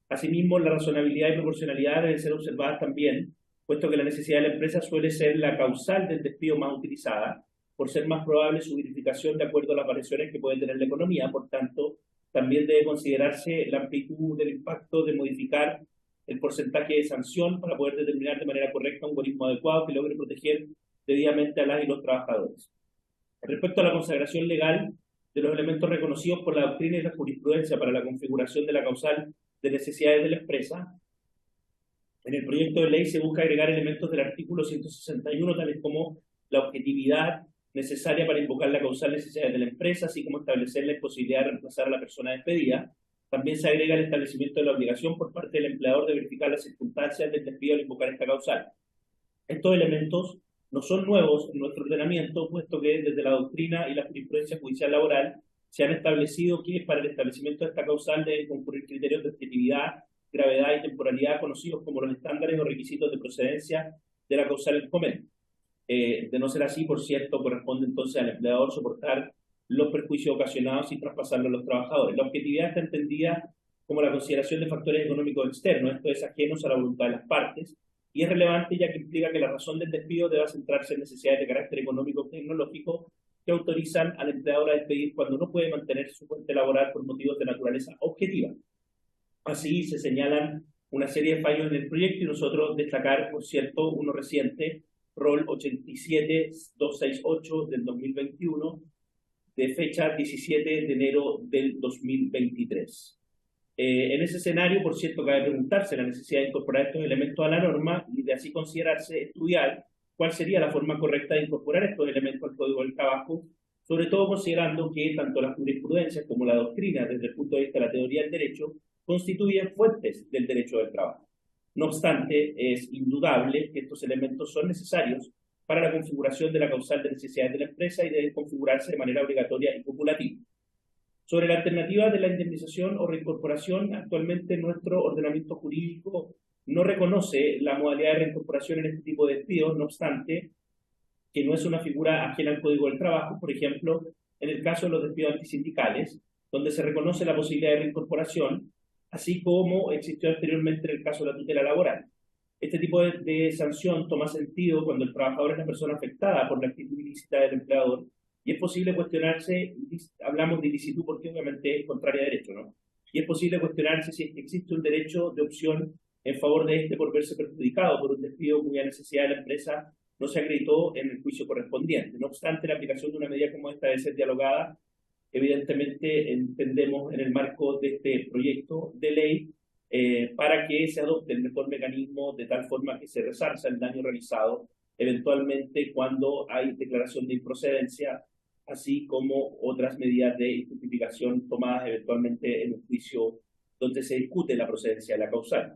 Asimismo, la razonabilidad y proporcionalidad deben ser observadas también, puesto que la necesidad de la empresa suele ser la causal del despido más utilizada, por ser más probable su verificación de acuerdo a las variaciones que puede tener la economía. Por tanto, también debe considerarse la amplitud del impacto de modificar el porcentaje de sanción para poder determinar de manera correcta un algoritmo adecuado que logre proteger debidamente a las y los trabajadores. Respecto a la consagración legal de los elementos reconocidos por la doctrina y la jurisprudencia para la configuración de la causal de necesidades de la empresa, en el proyecto de ley se busca agregar elementos del artículo 161, tales como la objetividad necesaria para invocar la causal necesidad de la empresa, así como establecer la imposibilidad de reemplazar a la persona despedida. También se agrega el establecimiento de la obligación por parte del empleador de verificar las circunstancias del despido al invocar esta causal. Estos elementos no son nuevos en nuestro ordenamiento, puesto que desde la doctrina y la jurisprudencia judicial laboral se han establecido que para el establecimiento de esta causal deben concurrir criterios de objetividad, gravedad y temporalidad conocidos como los estándares o requisitos de procedencia de la causal en común. De no ser así, por cierto, corresponde entonces al empleador soportar los perjuicios ocasionados y traspasarlos a los trabajadores. La objetividad está entendida como la consideración de factores económicos externos, esto es ajenos a la voluntad de las partes, y es relevante ya que implica que la razón del despido deba centrarse en necesidades de carácter económico o tecnológico que autorizan al empleador a despedir cuando no puede mantener su fuente laboral por motivos de naturaleza objetiva. Así se señalan una serie de fallos en el proyecto y nosotros destacar, por cierto, uno reciente, ROL 87268 del 2021, de fecha 17 de enero del 2023. En ese escenario, por cierto, cabe preguntarse la necesidad de incorporar estos elementos a la norma y de así considerarse estudiar cuál sería la forma correcta de incorporar estos elementos al Código del Trabajo, sobre todo considerando que tanto la jurisprudencia como la doctrina, desde el punto de vista de la teoría del derecho, constituyen fuentes del derecho del trabajo. No obstante, es indudable que estos elementos son necesarios para la configuración de la causal de necesidades de la empresa y deben configurarse de manera obligatoria y copulativa. Sobre la alternativa de la indemnización o reincorporación, actualmente nuestro ordenamiento jurídico no reconoce la modalidad de reincorporación en este tipo de despidos, no obstante, que no es una figura ajena al Código del Trabajo, por ejemplo, en el caso de los despidos antisindicales, donde se reconoce la posibilidad de reincorporación, así como existió anteriormente en el caso de la tutela laboral. Este tipo de sanción toma sentido cuando el trabajador es la persona afectada por la actitud ilícita del empleador, y es posible cuestionarse, hablamos de ilicitud porque obviamente es contraria a derecho, ¿no? Y es posible cuestionarse si existe un derecho de opción en favor de este por verse perjudicado por un despido cuya necesidad de la empresa no se acreditó en el juicio correspondiente. No obstante, la aplicación de una medida como esta debe ser dialogada, evidentemente entendemos en el marco de este proyecto de ley, para que se adopte el mejor mecanismo de tal forma que se resarza el daño realizado eventualmente cuando hay declaración de improcedencia, así como otras medidas de injustificación tomadas eventualmente en un juicio donde se discute la procedencia de la causal.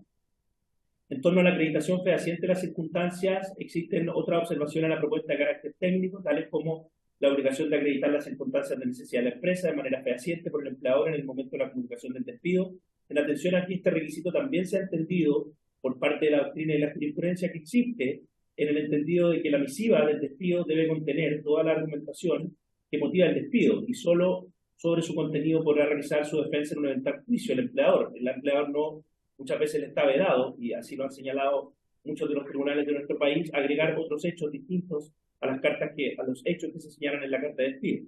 En torno a la acreditación fehaciente de las circunstancias, existen otras observaciones a la propuesta de carácter técnico, tales como la obligación de acreditar las circunstancias de necesidad de la empresa de manera fehaciente por el empleador en el momento de la comunicación del despido. En atención a que este requisito también se ha entendido por parte de la doctrina y la jurisprudencia que existe en el entendido de que la misiva del despido debe contener toda la argumentación que motiva el despido y solo sobre su contenido podrá realizar su defensa en un eventual juicio el empleador. El empleador no, muchas veces le está vedado, y así lo han señalado muchos de los tribunales de nuestro país, agregar otros hechos distintos a los hechos que se señalan en la carta de despido.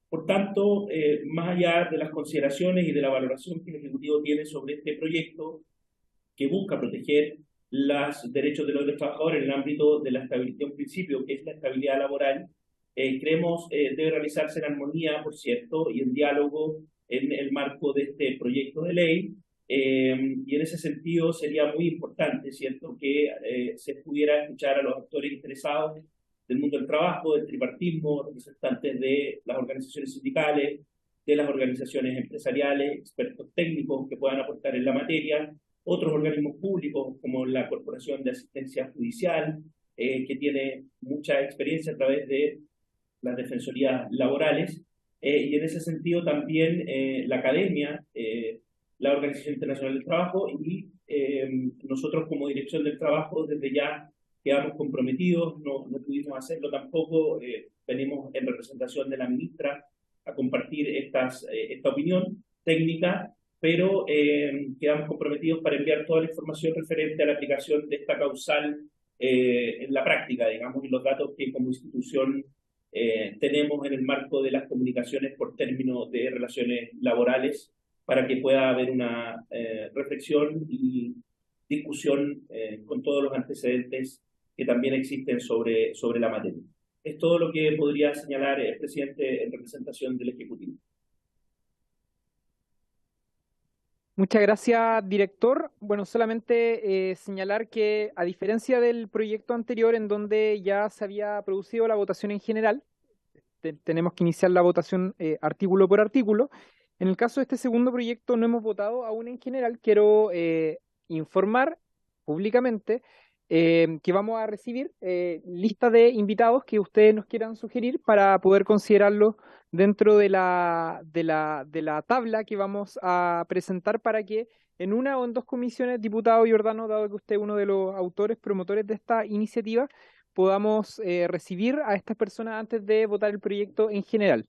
Por tanto, más allá de las consideraciones y de la valoración que el Ejecutivo tiene sobre este proyecto, que busca proteger los derechos de los trabajadores en el ámbito de la estabilidad, un principio que es la estabilidad laboral, creemos debe realizarse en armonía, por cierto, y en diálogo en el marco de este proyecto de ley, y en ese sentido sería muy importante, ¿cierto?, que se pudiera escuchar a los actores interesados del mundo del trabajo, del tripartismo, representantes de las organizaciones sindicales, de las organizaciones empresariales, expertos técnicos que puedan aportar en la materia, otros organismos públicos como la Corporación de Asistencia Judicial, que tiene mucha experiencia a través de las defensorías laborales, y en ese sentido también la academia, la Organización Internacional del Trabajo y nosotros como Dirección del Trabajo desde ya quedamos comprometidos, no pudimos hacerlo tampoco, venimos en representación de la ministra a compartir esta opinión técnica, pero quedamos comprometidos para enviar toda la información referente a la aplicación de esta causal en la práctica, digamos, y los datos que como institución tenemos en el marco de las comunicaciones por términos de relaciones laborales, para que pueda haber una reflexión y discusión con todos los antecedentes que también existen sobre la materia. Es todo lo que podría señalar el presidente en representación del Ejecutivo. Muchas gracias, director. Bueno, solamente señalar que a diferencia del proyecto anterior en donde ya se había producido la votación en general, tenemos que iniciar la votación artículo por artículo. En el caso de este segundo proyecto no hemos votado aún en general. Quiero informar públicamente que vamos a recibir lista de invitados que ustedes nos quieran sugerir para poder considerarlo dentro de la tabla que vamos a presentar para que en una o en dos comisiones, diputado Giordano, dado que usted es uno de los autores, promotores de esta iniciativa, podamos recibir a estas personas antes de votar el proyecto en general.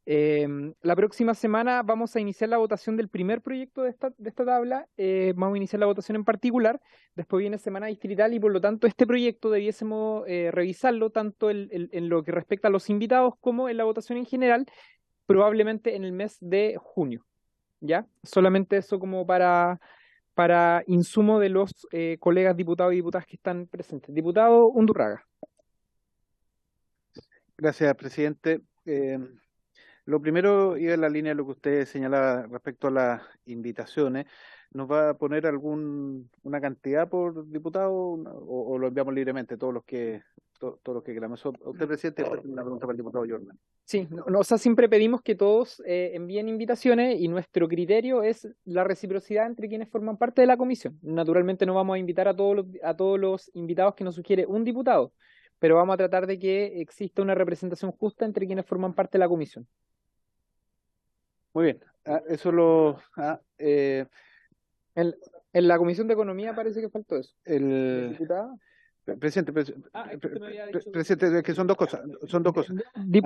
La próxima semana vamos a iniciar la votación del primer proyecto de esta tabla, vamos a iniciar la votación en particular, después viene semana distrital y por lo tanto este proyecto debiésemos revisarlo tanto en lo que respecta a los invitados como en la votación en general, probablemente en el mes de junio, ¿ya? Solamente eso como para para insumo de los colegas diputados y diputadas que están presentes. Diputado Undurraga. Gracias, presidente. Lo primero iba en la línea de lo que usted señalaba respecto a las invitaciones. ¿Nos va a poner una cantidad por diputado o lo enviamos libremente, todos los que queramos? Usted, presidente, una pregunta para el diputado Jordan. Sí, o sea, siempre pedimos que todos envíen invitaciones y nuestro criterio es la reciprocidad entre quienes forman parte de la comisión. Naturalmente no vamos a invitar a todos los invitados que nos sugiere un diputado, pero vamos a tratar de que exista una representación justa entre quienes forman parte de la comisión. Muy bien, en la Comisión de Economía parece que faltó eso. Presidente, presidente, es que son dos cosas.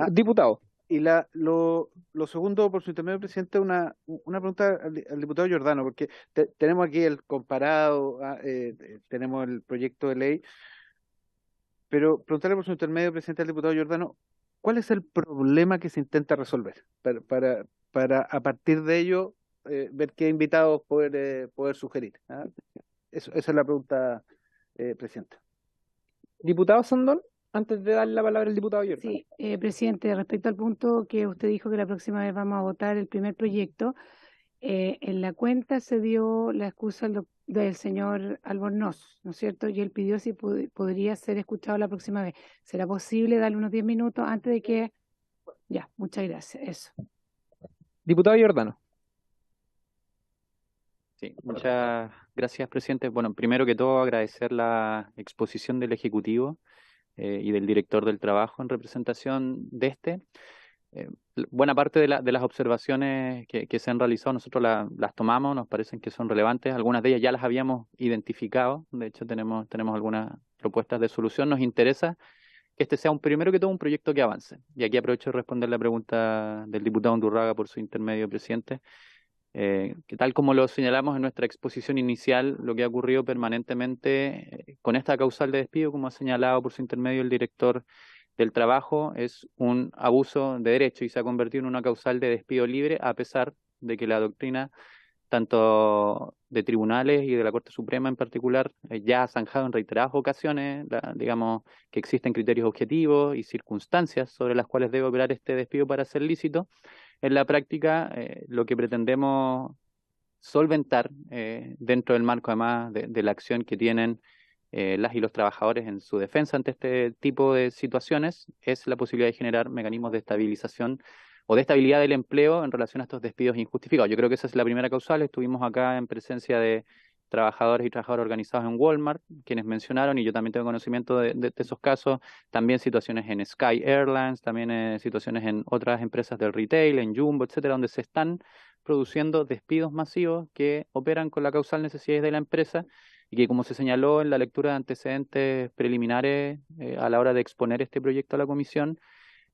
Diputado. Y lo segundo, por su intermedio, presidente, una pregunta al diputado Giordano, porque tenemos aquí el comparado, tenemos el proyecto de ley, pero preguntarle por su intermedio, presidente, al diputado Giordano, ¿cuál es el problema que se intenta resolver? Para a partir de ello ver qué invitados poder sugerir. Esa es la pregunta, presidente. Diputado Sandón, antes de darle la palabra al diputado Giordano. Sí, presidente, respecto al punto que usted dijo que la próxima vez vamos a votar el primer proyecto, en la cuenta se dio la excusa del señor Albornoz, ¿no es cierto? Y él pidió si podría ser escuchado la próxima vez. ¿Será posible darle unos 10 minutos antes de que...? Ya, muchas gracias. Eso. Diputado Giordano. Sí, muchas gracias, presidente. Bueno, primero que todo agradecer la exposición del Ejecutivo y del director del trabajo en representación de este. Buena parte de las observaciones que se han realizado nosotros las tomamos, nos parecen que son relevantes. Algunas de ellas ya las habíamos identificado, de hecho tenemos algunas propuestas de solución. Nos interesa que este sea primero que todo un proyecto que avance. Y aquí aprovecho de responder la pregunta del diputado Undurraga por su intermedio, presidente. Que tal como lo señalamos en nuestra exposición inicial, lo que ha ocurrido permanentemente con esta causal de despido, como ha señalado por su intermedio el director del trabajo, es un abuso de derecho y se ha convertido en una causal de despido libre, a pesar de que la doctrina, tanto de tribunales y de la Corte Suprema en particular, ya ha zanjado en reiteradas ocasiones, digamos, que existen criterios objetivos y circunstancias sobre las cuales debe operar este despido para ser lícito. En la práctica, lo que pretendemos solventar dentro del marco además de la acción que tienen las y los trabajadores en su defensa ante este tipo de situaciones es la posibilidad de generar mecanismos de estabilización o de estabilidad del empleo en relación a estos despidos injustificados. Yo creo que esa es la primera causal. Estuvimos acá en presencia de trabajadores y trabajadoras organizados en Walmart, quienes mencionaron, y yo también tengo conocimiento de esos casos, también situaciones en Sky Airlines, también situaciones en otras empresas del retail, en Jumbo, etcétera, donde se están produciendo despidos masivos que operan con la causal necesidades de la empresa y que, como se señaló en la lectura de antecedentes preliminares a la hora de exponer este proyecto a la comisión,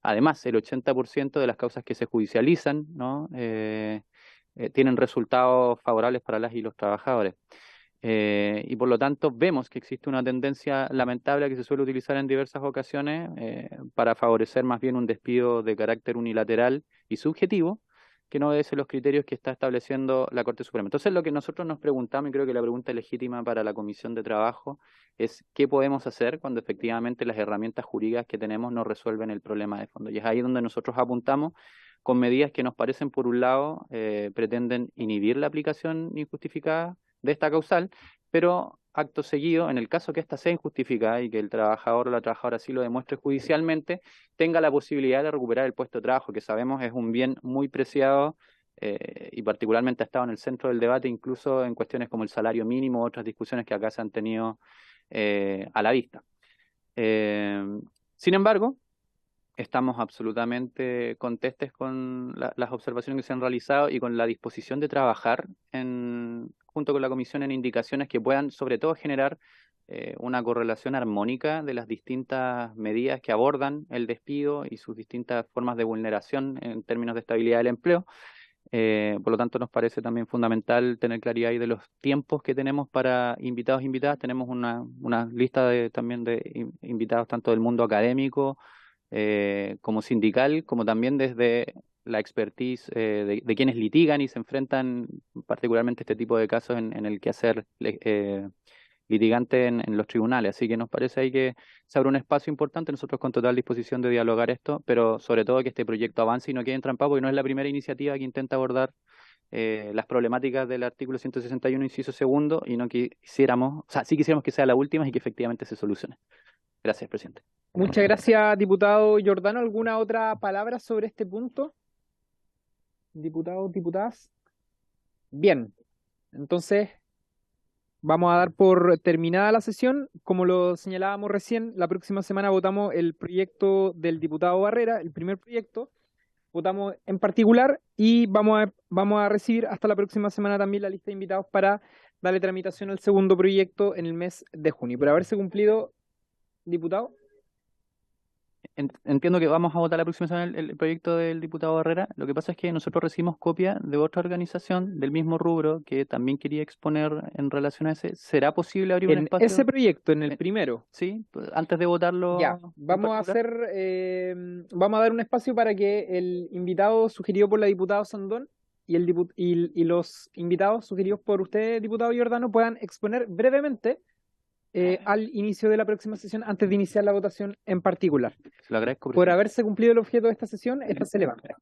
además, el 80% de las causas que se judicializan, ¿no? Tienen resultados favorables para las y los trabajadores. Y por lo tanto vemos que existe una tendencia lamentable que se suele utilizar en diversas ocasiones para favorecer más bien un despido de carácter unilateral y subjetivo que no obedece los criterios que está estableciendo la Corte Suprema. Entonces lo que nosotros nos preguntamos, y creo que la pregunta legítima para la Comisión de Trabajo, es qué podemos hacer cuando efectivamente las herramientas jurídicas que tenemos no resuelven el problema de fondo. Y es ahí donde nosotros apuntamos con medidas que nos parecen, por un lado, pretenden inhibir la aplicación injustificada de esta causal, pero acto seguido, en el caso que ésta sea injustificada y que el trabajador o la trabajadora así lo demuestre judicialmente, tenga la posibilidad de recuperar el puesto de trabajo, que sabemos es un bien muy preciado y particularmente ha estado en el centro del debate, incluso en cuestiones como el salario mínimo, otras discusiones que acá se han tenido a la vista. Sin embargo, estamos absolutamente contestes con las observaciones que se han realizado y con la disposición de trabajar junto con la Comisión en indicaciones que puedan, sobre todo, generar una correlación armónica de las distintas medidas que abordan el despido y sus distintas formas de vulneración en términos de estabilidad del empleo. Por lo tanto, nos parece también fundamental tener claridad ahí de los tiempos que tenemos para invitados e invitadas. Tenemos una lista también de invitados tanto del mundo académico, como sindical, como también desde la expertise de quienes litigan y se enfrentan particularmente este tipo de casos en el quehacer litigante en los tribunales. Así que nos parece ahí que se abre un espacio importante, nosotros con total disposición de dialogar esto, pero sobre todo que este proyecto avance y no quede entrampado, porque no es la primera iniciativa que intenta abordar las problemáticas del artículo 161, inciso segundo, y no quisiéramos, o sea, sí quisiéramos que sea la última y que efectivamente se solucione. Gracias, presidente. Muchas gracias, diputado Giordano. ¿Alguna otra palabra sobre este punto? Diputados, diputadas. Bien, entonces vamos a dar por terminada la sesión. Como lo señalábamos recién, la próxima semana votamos el proyecto del diputado Barrera, el primer proyecto. Votamos en particular y vamos a recibir hasta la próxima semana también la lista de invitados para darle tramitación al segundo proyecto en el mes de junio. Por haberse cumplido, diputado. Entiendo que vamos a votar la próxima semana el proyecto del diputado Barrera. Lo que pasa es que nosotros recibimos copia de otra organización del mismo rubro que también quería exponer en relación a ese. ¿Será posible abrir un En espacio? ese proyecto, en el primero. Sí, antes de votarlo. Ya, vamos a dar un espacio para que el invitado sugerido por la diputada Sandón y los invitados sugeridos por usted, diputado Giordano, puedan exponer brevemente al inicio de la próxima sesión, antes de iniciar la votación en particular. Se lo agradezco, Por presidente. haberse cumplido el objeto de esta sesión, esta se levanta.